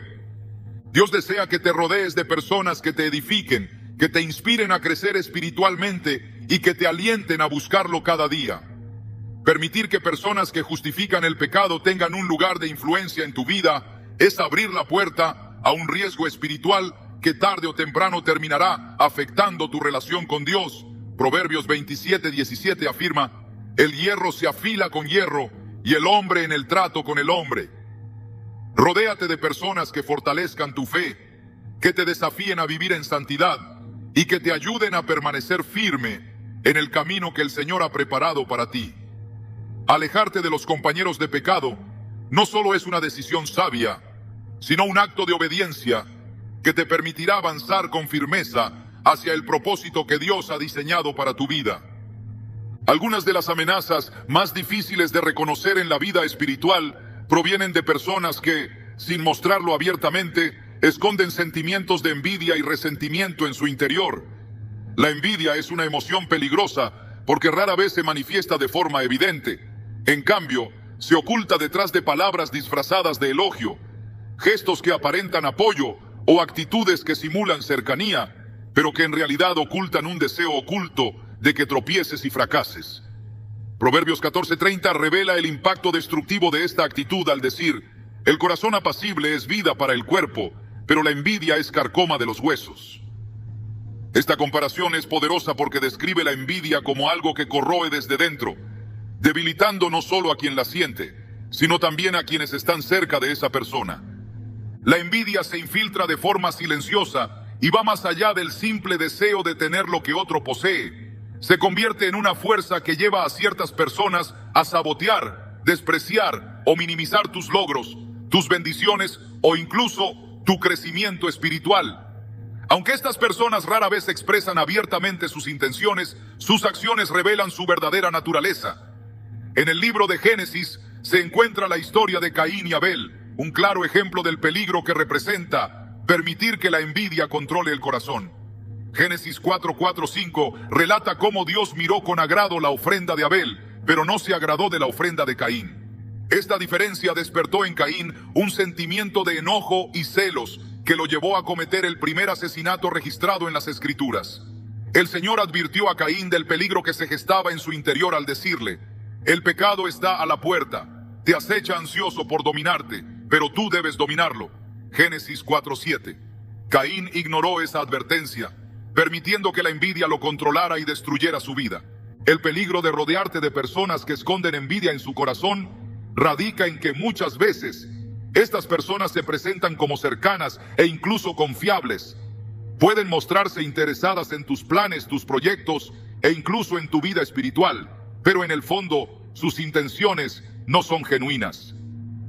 Dios desea que te rodees de personas que te edifiquen, que te inspiren a crecer espiritualmente y que te alienten a buscarlo cada día. Permitir que personas que justifican el pecado tengan un lugar de influencia en tu vida es abrir la puerta a un riesgo espiritual que tarde o temprano terminará afectando tu relación con Dios. Proverbios 27:17 afirma: el hierro se afila con hierro y el hombre en el trato con el hombre. Rodéate de personas que fortalezcan tu fe, que te desafíen a vivir en santidad y que te ayuden a permanecer firme en el camino que el Señor ha preparado para ti. Alejarte de los compañeros de pecado no solo es una decisión sabia, sino un acto de obediencia que te permitirá avanzar con firmeza hacia el propósito que Dios ha diseñado para tu vida. Algunas de las amenazas más difíciles de reconocer en la vida espiritual provienen de personas que, sin mostrarlo abiertamente, esconden sentimientos de envidia y resentimiento en su interior. La envidia es una emoción peligrosa porque rara vez se manifiesta de forma evidente. En cambio, se oculta detrás de palabras disfrazadas de elogio, gestos que aparentan apoyo o actitudes que simulan cercanía, pero que en realidad ocultan un deseo oculto de que tropieces y fracases. Proverbios 14:30 revela el impacto destructivo de esta actitud al decir: el corazón apacible es vida para el cuerpo, pero la envidia es carcoma de los huesos. Esta comparación es poderosa porque describe la envidia como algo que corroe desde dentro, debilitando no solo a quien la siente, sino también a quienes están cerca de esa persona. La envidia se infiltra de forma silenciosa y va más allá del simple deseo de tener lo que otro posee. Se convierte en una fuerza que lleva a ciertas personas a sabotear, despreciar o minimizar tus logros, tus bendiciones o incluso tu crecimiento espiritual. Aunque estas personas rara vez expresan abiertamente sus intenciones, sus acciones revelan su verdadera naturaleza. En el libro de Génesis se encuentra la historia de Caín y Abel, un claro ejemplo del peligro que representa permitir que la envidia controle el corazón. Génesis 4:4-5 relata cómo Dios miró con agrado la ofrenda de Abel, pero no se agradó de la ofrenda de Caín. Esta diferencia despertó en Caín un sentimiento de enojo y celos que lo llevó a cometer el primer asesinato registrado en las Escrituras. El Señor advirtió a Caín del peligro que se gestaba en su interior al decirle: el pecado está a la puerta, te acecha ansioso por dominarte, pero tú debes dominarlo. Génesis 4:7. Caín ignoró esa advertencia, permitiendo que la envidia lo controlara y destruyera su vida. El peligro de rodearte de personas que esconden envidia en su corazón radica en que muchas veces estas personas se presentan como cercanas e incluso confiables. Pueden mostrarse interesadas en tus planes, tus proyectos e incluso en tu vida espiritual, pero en el fondo sus intenciones no son genuinas.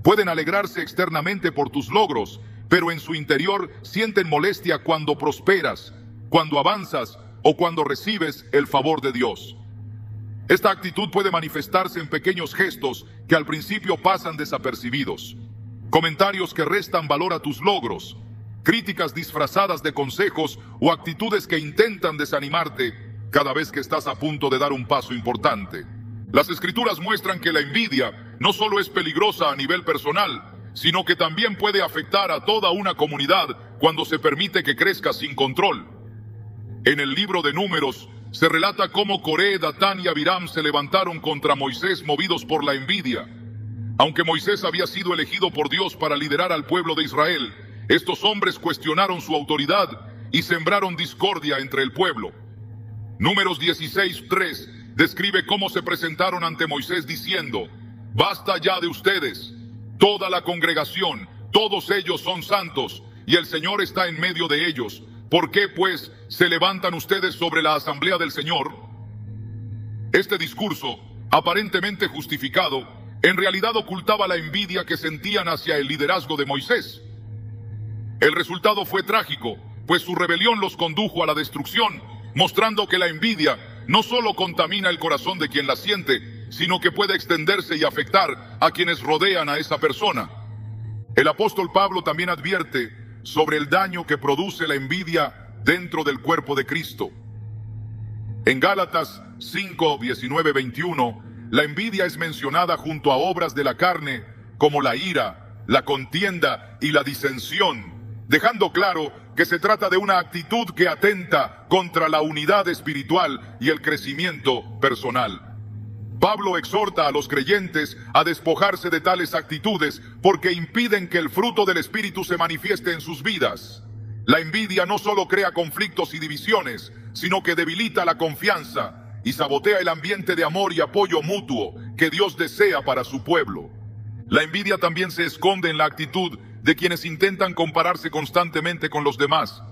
Pueden alegrarse externamente por tus logros, pero en su interior sienten molestia cuando prosperas, cuando avanzas o cuando recibes el favor de Dios. Esta actitud puede manifestarse en pequeños gestos que al principio pasan desapercibidos. Comentarios que restan valor a tus logros, críticas disfrazadas de consejos o actitudes que intentan desanimarte cada vez que estás a punto de dar un paso importante. Las Escrituras muestran que la envidia no solo es peligrosa a nivel personal, sino que también puede afectar a toda una comunidad cuando se permite que crezca sin control. En el libro de Números se relata cómo Coré, Datán y Abiram se levantaron contra Moisés movidos por la envidia. Aunque Moisés había sido elegido por Dios para liderar al pueblo de Israel, estos hombres cuestionaron su autoridad y sembraron discordia entre el pueblo. Números 16:3 describe cómo se presentaron ante Moisés diciendo: basta ya de ustedes, toda la congregación, todos ellos son santos, y el Señor está en medio de ellos. ¿Por qué, pues, se levantan ustedes sobre la asamblea del Señor? Este discurso, aparentemente justificado, en realidad ocultaba la envidia que sentían hacia el liderazgo de Moisés. El resultado fue trágico, pues su rebelión los condujo a la destrucción, mostrando que la envidia no solo contamina el corazón de quien la siente, sino que puede extenderse y afectar a quienes rodean a esa persona. El apóstol Pablo también advierte sobre el daño que produce la envidia dentro del cuerpo de Cristo. En Gálatas 5, 19, 21, la envidia es mencionada junto a obras de la carne como la ira, la contienda y la disensión, dejando claro que se trata de una actitud que atenta contra la unidad espiritual y el crecimiento personal. Pablo exhorta a los creyentes a despojarse de tales actitudes porque impiden que el fruto del Espíritu se manifieste en sus vidas. La envidia no solo crea conflictos y divisiones, sino que debilita la confianza y sabotea el ambiente de amor y apoyo mutuo que Dios desea para su pueblo. La envidia también se esconde en la actitud de quienes intentan compararse constantemente con los demás.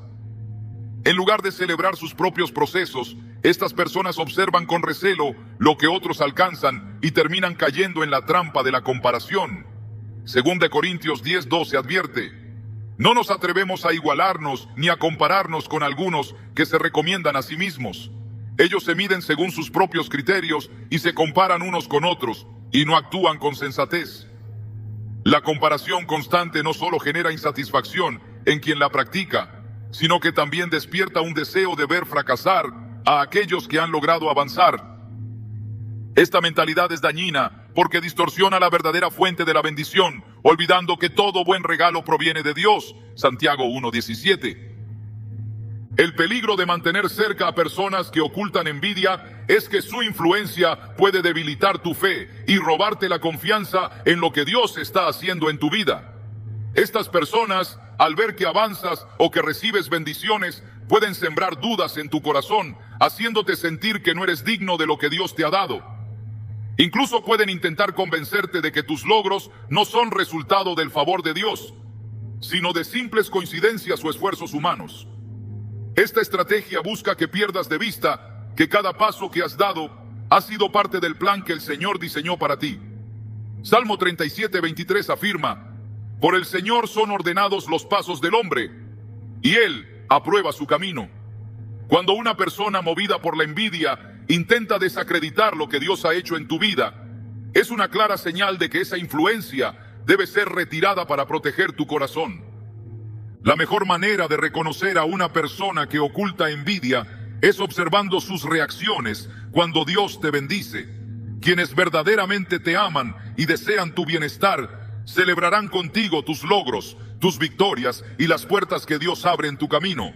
En lugar de celebrar sus propios procesos, estas personas observan con recelo lo que otros alcanzan y terminan cayendo en la trampa de la comparación. 2 Corintios 10:12 advierte: no nos atrevemos a igualarnos ni a compararnos con algunos que se recomiendan a sí mismos. Ellos se miden según sus propios criterios y se comparan unos con otros y no actúan con sensatez. La comparación constante no solo genera insatisfacción en quien la practica, sino que también despierta un deseo de ver fracasar a aquellos que han logrado avanzar. Esta mentalidad es dañina porque distorsiona la verdadera fuente de la bendición, olvidando que todo buen regalo proviene de Dios. Santiago 1:17. El peligro de mantener cerca a personas que ocultan envidia es que su influencia puede debilitar tu fe y robarte la confianza en lo que Dios está haciendo en tu vida. Estas personas, al ver que avanzas o que recibes bendiciones, pueden sembrar dudas en tu corazón, haciéndote sentir que no eres digno de lo que Dios te ha dado. Incluso pueden intentar convencerte de que tus logros no son resultado del favor de Dios, sino de simples coincidencias o esfuerzos humanos. Esta estrategia busca que pierdas de vista que cada paso que has dado ha sido parte del plan que el Señor diseñó para ti. Salmo 37:23 afirma: por el Señor son ordenados los pasos del hombre, y Él aprueba su camino. Cuando una persona movida por la envidia intenta desacreditar lo que Dios ha hecho en tu vida, es una clara señal de que esa influencia debe ser retirada para proteger tu corazón. La mejor manera de reconocer a una persona que oculta envidia es observando sus reacciones cuando Dios te bendice. Quienes verdaderamente te aman y desean tu bienestar celebrarán contigo tus logros, tus victorias y las puertas que Dios abre en tu camino.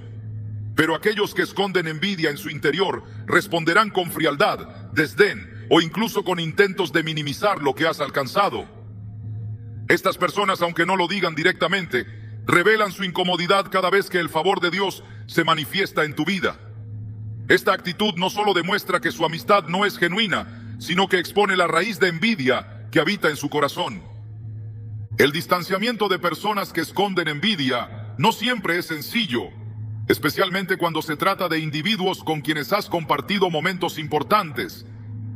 Pero aquellos que esconden envidia en su interior responderán con frialdad, desdén o incluso con intentos de minimizar lo que has alcanzado. Estas personas, aunque no lo digan directamente, revelan su incomodidad cada vez que el favor de Dios se manifiesta en tu vida. Esta actitud no solo demuestra que su amistad no es genuina, sino que expone la raíz de envidia que habita en su corazón. El distanciamiento de personas que esconden envidia no siempre es sencillo, especialmente cuando se trata de individuos con quienes has compartido momentos importantes.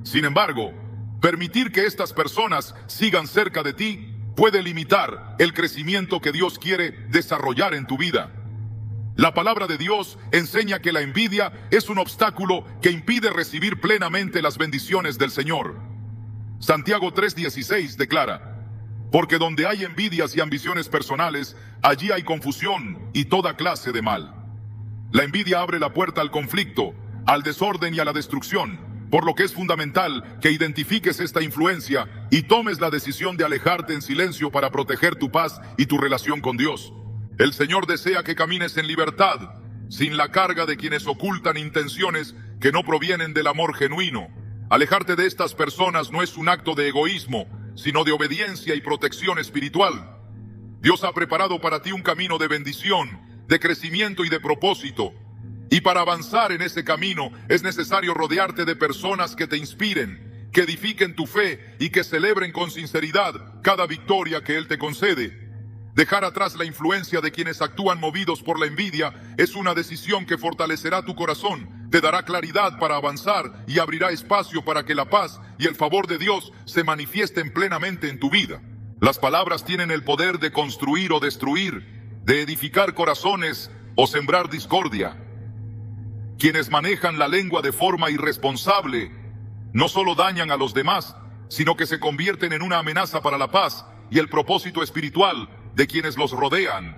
Sin embargo, permitir que estas personas sigan cerca de ti puede limitar el crecimiento que Dios quiere desarrollar en tu vida. La palabra de Dios enseña que la envidia es un obstáculo que impide recibir plenamente las bendiciones del Señor. Santiago 3:16 declara: porque donde hay envidias y ambiciones personales, allí hay confusión y toda clase de mal. La envidia abre la puerta al conflicto, al desorden y a la destrucción, por lo que es fundamental que identifiques esta influencia y tomes la decisión de alejarte en silencio para proteger tu paz y tu relación con Dios. El Señor desea que camines en libertad, sin la carga de quienes ocultan intenciones que no provienen del amor genuino. Alejarte de estas personas no es un acto de egoísmo, sino de obediencia y protección espiritual. Dios ha preparado para ti un camino de bendición, de crecimiento y de propósito. Y para avanzar en ese camino es necesario rodearte de personas que te inspiren, que edifiquen tu fe y que celebren con sinceridad cada victoria que Él te concede. Dejar atrás la influencia de quienes actúan movidos por la envidia es una decisión que fortalecerá tu corazón, te dará claridad para avanzar y abrirá espacio para que la paz y el favor de Dios se manifiesten plenamente en tu vida. Las palabras tienen el poder de construir o destruir, de edificar corazones o sembrar discordia. Quienes manejan la lengua de forma irresponsable no solo dañan a los demás, sino que se convierten en una amenaza para la paz y el propósito espiritual de quienes los rodean.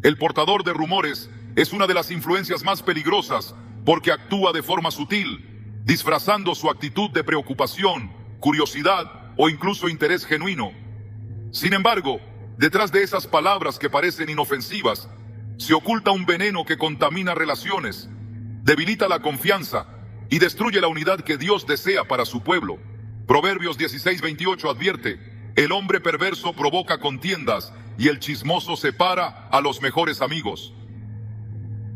El portador de rumores es una de las influencias más peligrosas porque actúa de forma sutil, disfrazando su actitud de preocupación, curiosidad o incluso interés genuino. Sin embargo, detrás de esas palabras que parecen inofensivas, se oculta un veneno que contamina relaciones, debilita la confianza y destruye la unidad que Dios desea para su pueblo. Proverbios 16:28 advierte: el hombre perverso provoca contiendas y el chismoso separa a los mejores amigos.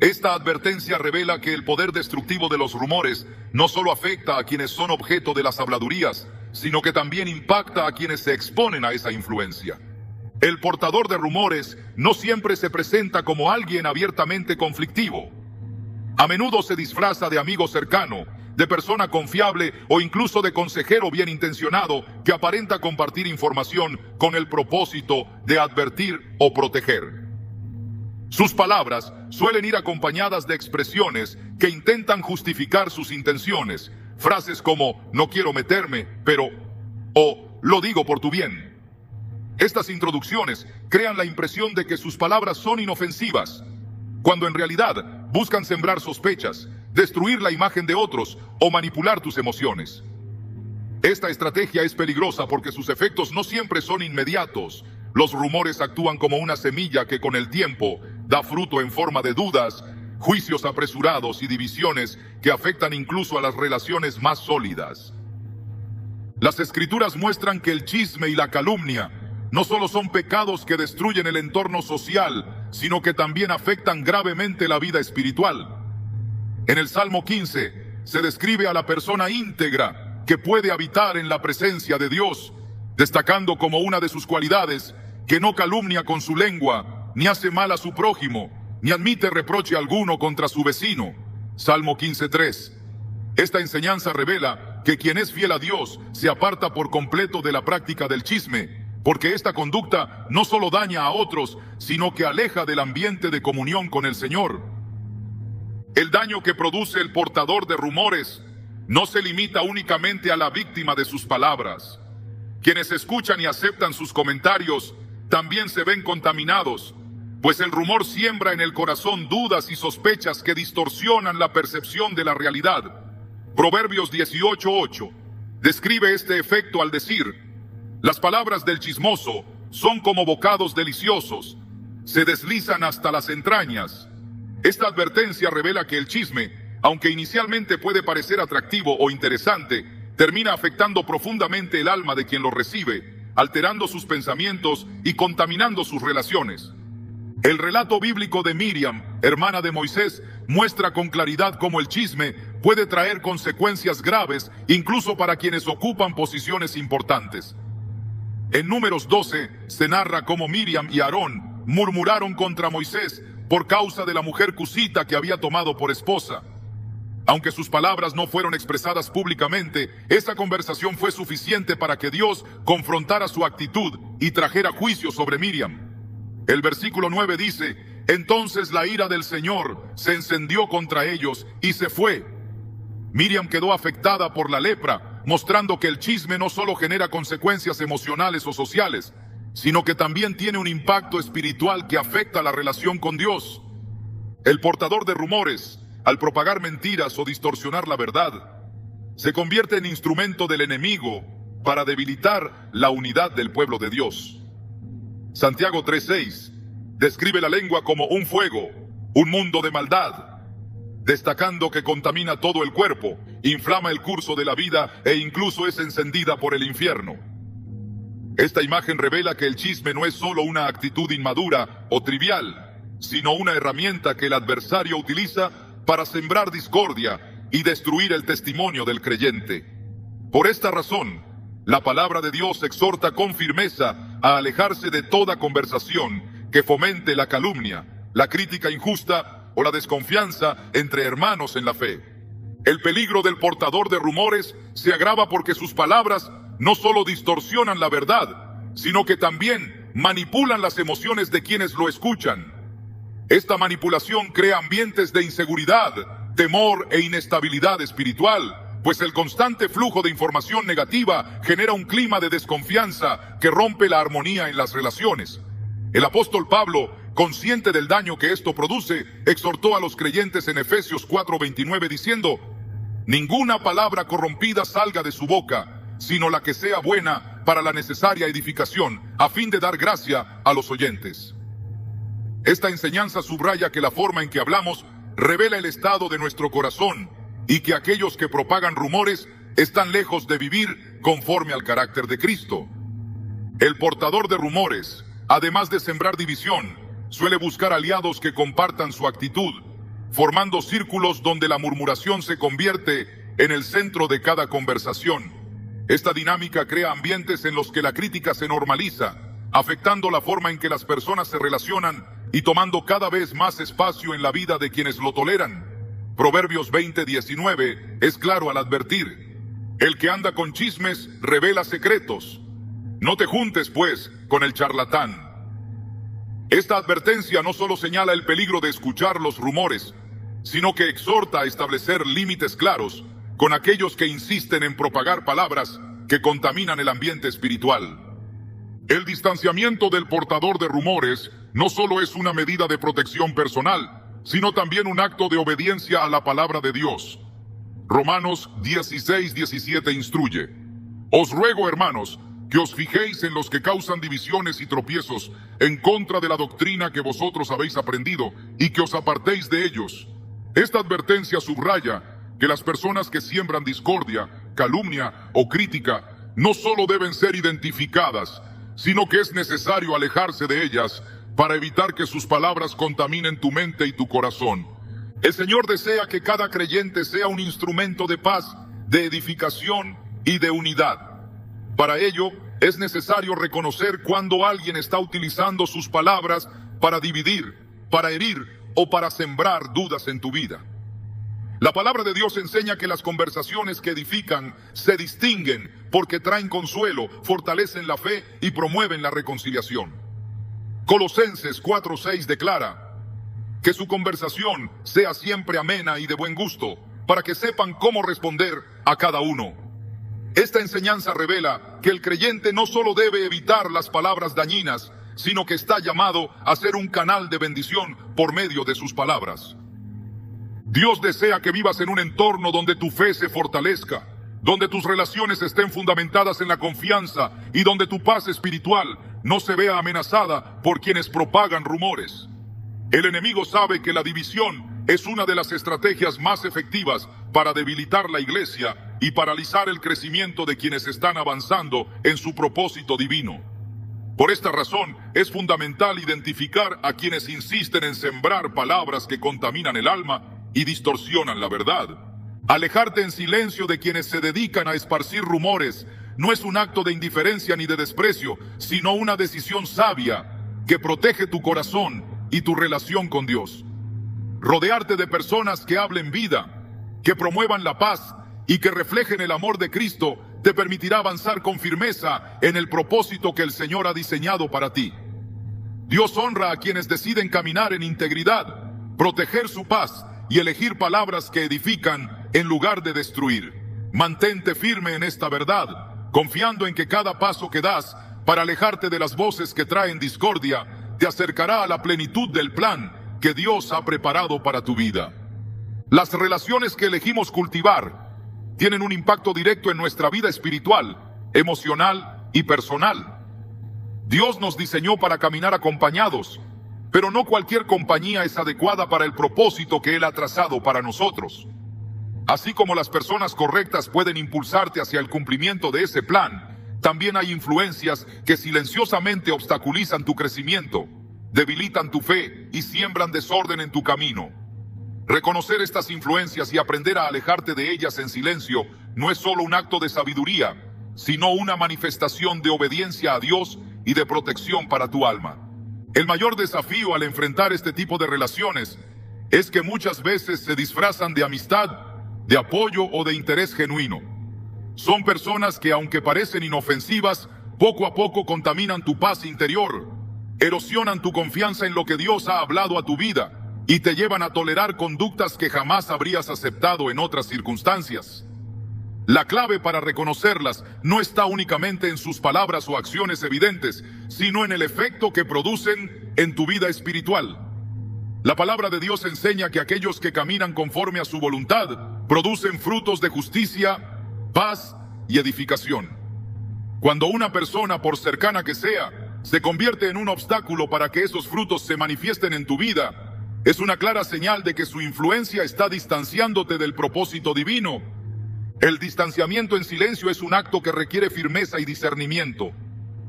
Esta advertencia revela que el poder destructivo de los rumores no solo afecta a quienes son objeto de las habladurías, sino que también impacta a quienes se exponen a esa influencia. El portador de rumores no siempre se presenta como alguien abiertamente conflictivo. A menudo se disfraza de amigo cercano, de persona confiable o incluso de consejero bien intencionado que aparenta compartir información con el propósito de advertir o proteger. Sus palabras suelen ir acompañadas de expresiones que intentan justificar sus intenciones, frases como "no quiero meterme, pero" o "lo digo por tu bien". Estas introducciones crean la impresión de que sus palabras son inofensivas, cuando en realidad buscan sembrar sospechas, destruir la imagen de otros o manipular tus emociones. Esta estrategia es peligrosa porque sus efectos no siempre son inmediatos. Los rumores actúan como una semilla que con el tiempo da fruto en forma de dudas, juicios apresurados y divisiones que afectan incluso a las relaciones más sólidas. Las Escrituras muestran que el chisme y la calumnia no solo son pecados que destruyen el entorno social, sino que también afectan gravemente la vida espiritual. En el Salmo 15 se describe a la persona íntegra que puede habitar en la presencia de Dios, destacando como una de sus cualidades que no calumnia con su lengua, ni hace mal a su prójimo, ni admite reproche alguno contra su vecino. Salmo 15:3. Esta enseñanza revela que quien es fiel a Dios se aparta por completo de la práctica del chisme, porque esta conducta no solo daña a otros, sino que aleja del ambiente de comunión con el Señor. El daño que produce el portador de rumores no se limita únicamente a la víctima de sus palabras. Quienes escuchan y aceptan sus comentarios también se ven contaminados, pues el rumor siembra en el corazón dudas y sospechas que distorsionan la percepción de la realidad. Proverbios 18:8 describe este efecto al decir: las palabras del chismoso son como bocados deliciosos, se deslizan hasta las entrañas. Esta advertencia revela que el chisme, aunque inicialmente puede parecer atractivo o interesante, termina afectando profundamente el alma de quien lo recibe, alterando sus pensamientos y contaminando sus relaciones. El relato bíblico de Miriam, hermana de Moisés, muestra con claridad cómo el chisme puede traer consecuencias graves, incluso para quienes ocupan posiciones importantes. En Números 12 se narra cómo Miriam y Aarón murmuraron contra Moisés por causa de la mujer cusita que había tomado por esposa. Aunque sus palabras no fueron expresadas públicamente, esa conversación fue suficiente para que Dios confrontara su actitud y trajera juicio sobre Miriam. El versículo 9 dice: entonces la ira del Señor se encendió contra ellos y se fue. Miriam quedó afectada por la lepra, mostrando que el chisme no solo genera consecuencias emocionales o sociales, sino que también tiene un impacto espiritual que afecta la relación con Dios. El portador de rumores, al propagar mentiras o distorsionar la verdad, se convierte en instrumento del enemigo para debilitar la unidad del pueblo de Dios. Santiago 3:6 describe la lengua como un fuego, un mundo de maldad, destacando que contamina todo el cuerpo, inflama el curso de la vida e incluso es encendida por el infierno. Esta imagen revela que el chisme no es solo una actitud inmadura o trivial, sino una herramienta que el adversario utiliza para sembrar discordia y destruir el testimonio del creyente. Por esta razón, la palabra de Dios exhorta con firmeza a alejarse de toda conversación que fomente la calumnia, la crítica injusta o la desconfianza entre hermanos en la fe. El peligro del portador de rumores se agrava porque sus palabras no solo distorsionan la verdad, sino que también manipulan las emociones de quienes lo escuchan. Esta manipulación crea ambientes de inseguridad, temor e inestabilidad espiritual, pues el constante flujo de información negativa genera un clima de desconfianza que rompe la armonía en las relaciones. El apóstol Pablo consciente del daño que esto produce, exhortó a los creyentes en Efesios 4:29 diciendo: ninguna palabra corrompida salga de su boca, sino la que sea buena para la necesaria edificación, a fin de dar gracia a los oyentes. Esta enseñanza subraya que la forma en que hablamos revela el estado de nuestro corazón y que aquellos que propagan rumores están lejos de vivir conforme al carácter de Cristo. El portador de rumores, además de sembrar división, suele buscar aliados que compartan su actitud, formando círculos donde la murmuración se convierte en el centro de cada conversación. Esta dinámica crea ambientes en los que la crítica se normaliza, afectando la forma en que las personas se relacionan y tomando cada vez más espacio en la vida de quienes lo toleran. Proverbios 20:19 es claro al advertir: el que anda con chismes revela secretos. No te juntes, pues, con el charlatán. Esta advertencia no solo señala el peligro de escuchar los rumores, sino que exhorta a establecer límites claros con aquellos que insisten en propagar palabras que contaminan el ambiente espiritual. El distanciamiento del portador de rumores no solo es una medida de protección personal, sino también un acto de obediencia a la palabra de Dios. Romanos 16:17 instruye: os ruego, hermanos, que os fijéis en los que causan divisiones y tropiezos en contra de la doctrina que vosotros habéis aprendido y que os apartéis de ellos. Esta advertencia subraya que las personas que siembran discordia, calumnia o crítica no solo deben ser identificadas, sino que es necesario alejarse de ellas para evitar que sus palabras contaminen tu mente y tu corazón. El Señor desea que cada creyente sea un instrumento de paz, de edificación y de unidad. Para ello, es necesario reconocer cuando alguien está utilizando sus palabras para dividir, para herir o para sembrar dudas en tu vida. La palabra de Dios enseña que las conversaciones que edifican se distinguen porque traen consuelo, fortalecen la fe y promueven la reconciliación. Colosenses 4:6 declara: que su conversación sea siempre amena y de buen gusto, para que sepan cómo responder a cada uno. Esta enseñanza revela que el creyente no solo debe evitar las palabras dañinas, sino que está llamado a ser un canal de bendición por medio de sus palabras. Dios desea que vivas en un entorno donde tu fe se fortalezca, donde tus relaciones estén fundamentadas en la confianza y donde tu paz espiritual no se vea amenazada por quienes propagan rumores. El enemigo sabe que la división es una de las estrategias más efectivas para debilitar la iglesia y paralizar el crecimiento de quienes están avanzando en su propósito divino. Por esta razón, es fundamental identificar a quienes insisten en sembrar palabras que contaminan el alma y distorsionan la verdad. Alejarte en silencio de quienes se dedican a esparcir rumores no es un acto de indiferencia ni de desprecio, sino una decisión sabia que protege tu corazón y tu relación con Dios. Rodearte de personas que hablen vida, que promuevan la paz y que reflejen el amor de Cristo te permitirá avanzar con firmeza en el propósito que el Señor ha diseñado para ti. Dios honra a quienes deciden caminar en integridad, proteger su paz y elegir palabras que edifican en lugar de destruir. Mantente firme en esta verdad, confiando en que cada paso que das para alejarte de las voces que traen discordia te acercará a la plenitud del plan que Dios ha preparado para tu vida. Las relaciones que elegimos cultivar tienen un impacto directo en nuestra vida espiritual, emocional y personal. Dios nos diseñó para caminar acompañados, pero no cualquier compañía es adecuada para el propósito que Él ha trazado para nosotros. Así como las personas correctas pueden impulsarte hacia el cumplimiento de ese plan, también hay influencias que silenciosamente obstaculizan tu crecimiento, debilitan tu fe y siembran desorden en tu camino. Reconocer estas influencias y aprender a alejarte de ellas en silencio no es solo un acto de sabiduría, sino una manifestación de obediencia a Dios y de protección para tu alma. El mayor desafío al enfrentar este tipo de relaciones es que muchas veces se disfrazan de amistad, de apoyo o de interés genuino. Son personas que, aunque parecen inofensivas, poco a poco contaminan tu paz interior, erosionan tu confianza en lo que Dios ha hablado a tu vida y te llevan a tolerar conductas que jamás habrías aceptado en otras circunstancias. La clave para reconocerlas no está únicamente en sus palabras o acciones evidentes, sino en el efecto que producen en tu vida espiritual. La palabra de Dios enseña que aquellos que caminan conforme a su voluntad producen frutos de justicia, paz y edificación. Cuando una persona, por cercana que sea, se convierte en un obstáculo para que esos frutos se manifiesten en tu vida, es una clara señal de que su influencia está distanciándote del propósito divino. El distanciamiento en silencio es un acto que requiere firmeza y discernimiento.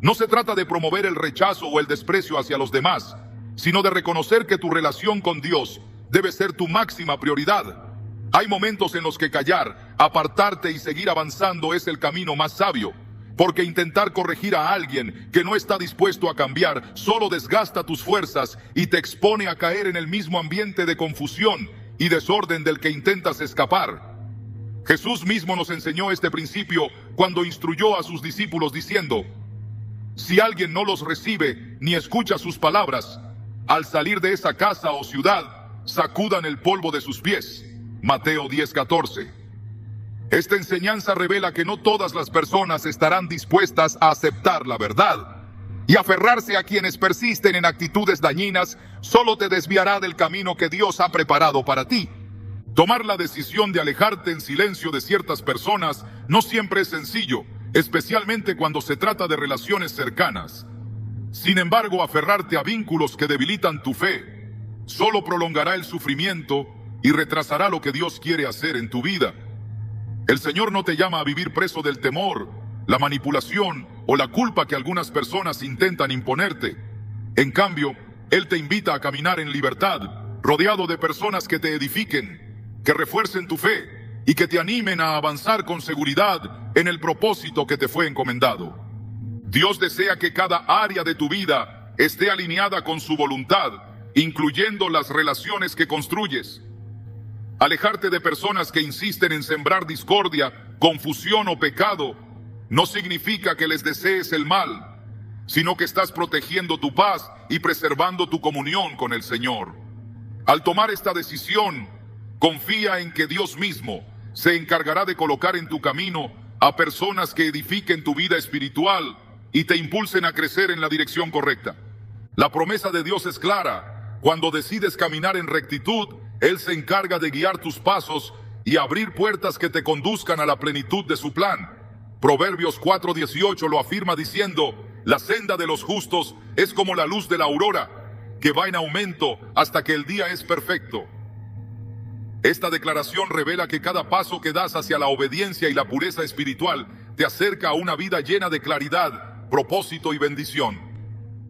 No se trata de promover el rechazo o el desprecio hacia los demás, sino de reconocer que tu relación con Dios debe ser tu máxima prioridad. Hay momentos en los que callar, apartarte y seguir avanzando es el camino más sabio, porque intentar corregir a alguien que no está dispuesto a cambiar solo desgasta tus fuerzas y te expone a caer en el mismo ambiente de confusión y desorden del que intentas escapar. Jesús mismo nos enseñó este principio cuando instruyó a sus discípulos diciendo: si alguien no los recibe ni escucha sus palabras, al salir de esa casa o ciudad, sacudan el polvo de sus pies. Mateo 10:14. Esta enseñanza revela que no todas las personas estarán dispuestas a aceptar la verdad, y aferrarse a quienes persisten en actitudes dañinas solo te desviará del camino que Dios ha preparado para ti. Tomar la decisión de alejarte en silencio de ciertas personas no siempre es sencillo, especialmente cuando se trata de relaciones cercanas. Sin embargo, aferrarte a vínculos que debilitan tu fe solo prolongará el sufrimiento y retrasará lo que Dios quiere hacer en tu vida. El Señor no te llama a vivir preso del temor, la manipulación o la culpa que algunas personas intentan imponerte. En cambio, Él te invita a caminar en libertad, rodeado de personas que te edifiquen, que refuercen tu fe y que te animen a avanzar con seguridad en el propósito que te fue encomendado. Dios desea que cada área de tu vida esté alineada con su voluntad, incluyendo las relaciones que construyes. Alejarte de personas que insisten en sembrar discordia, confusión o pecado no significa que les desees el mal, sino que estás protegiendo tu paz y preservando tu comunión con el Señor. Al tomar esta decisión, confía en que Dios mismo se encargará de colocar en tu camino a personas que edifiquen tu vida espiritual y te impulsen a crecer en la dirección correcta. La promesa de Dios es clara: cuando decides caminar en rectitud, Él se encarga de guiar tus pasos y abrir puertas que te conduzcan a la plenitud de su plan. Proverbios 4:18 lo afirma diciendo: la senda de los justos es como la luz de la aurora, que va en aumento hasta que el día es perfecto. Esta declaración revela que cada paso que das hacia la obediencia y la pureza espiritual te acerca a una vida llena de claridad, propósito y bendición.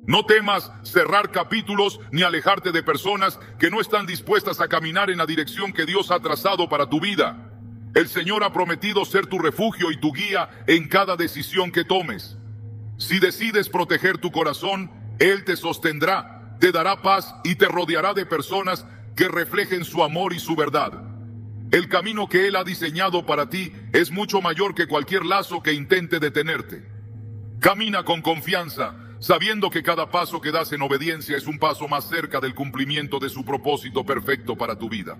No temas cerrar capítulos ni alejarte de personas que no están dispuestas a caminar en la dirección que Dios ha trazado para tu vida. El Señor ha prometido ser tu refugio y tu guía en cada decisión que tomes. Si decides proteger tu corazón, Él te sostendrá, te dará paz y te rodeará de personas que reflejen su amor y su verdad. El camino que Él ha diseñado para ti es mucho mayor que cualquier lazo que intente detenerte. Camina con confianza, sabiendo que cada paso que das en obediencia es un paso más cerca del cumplimiento de su propósito perfecto para tu vida.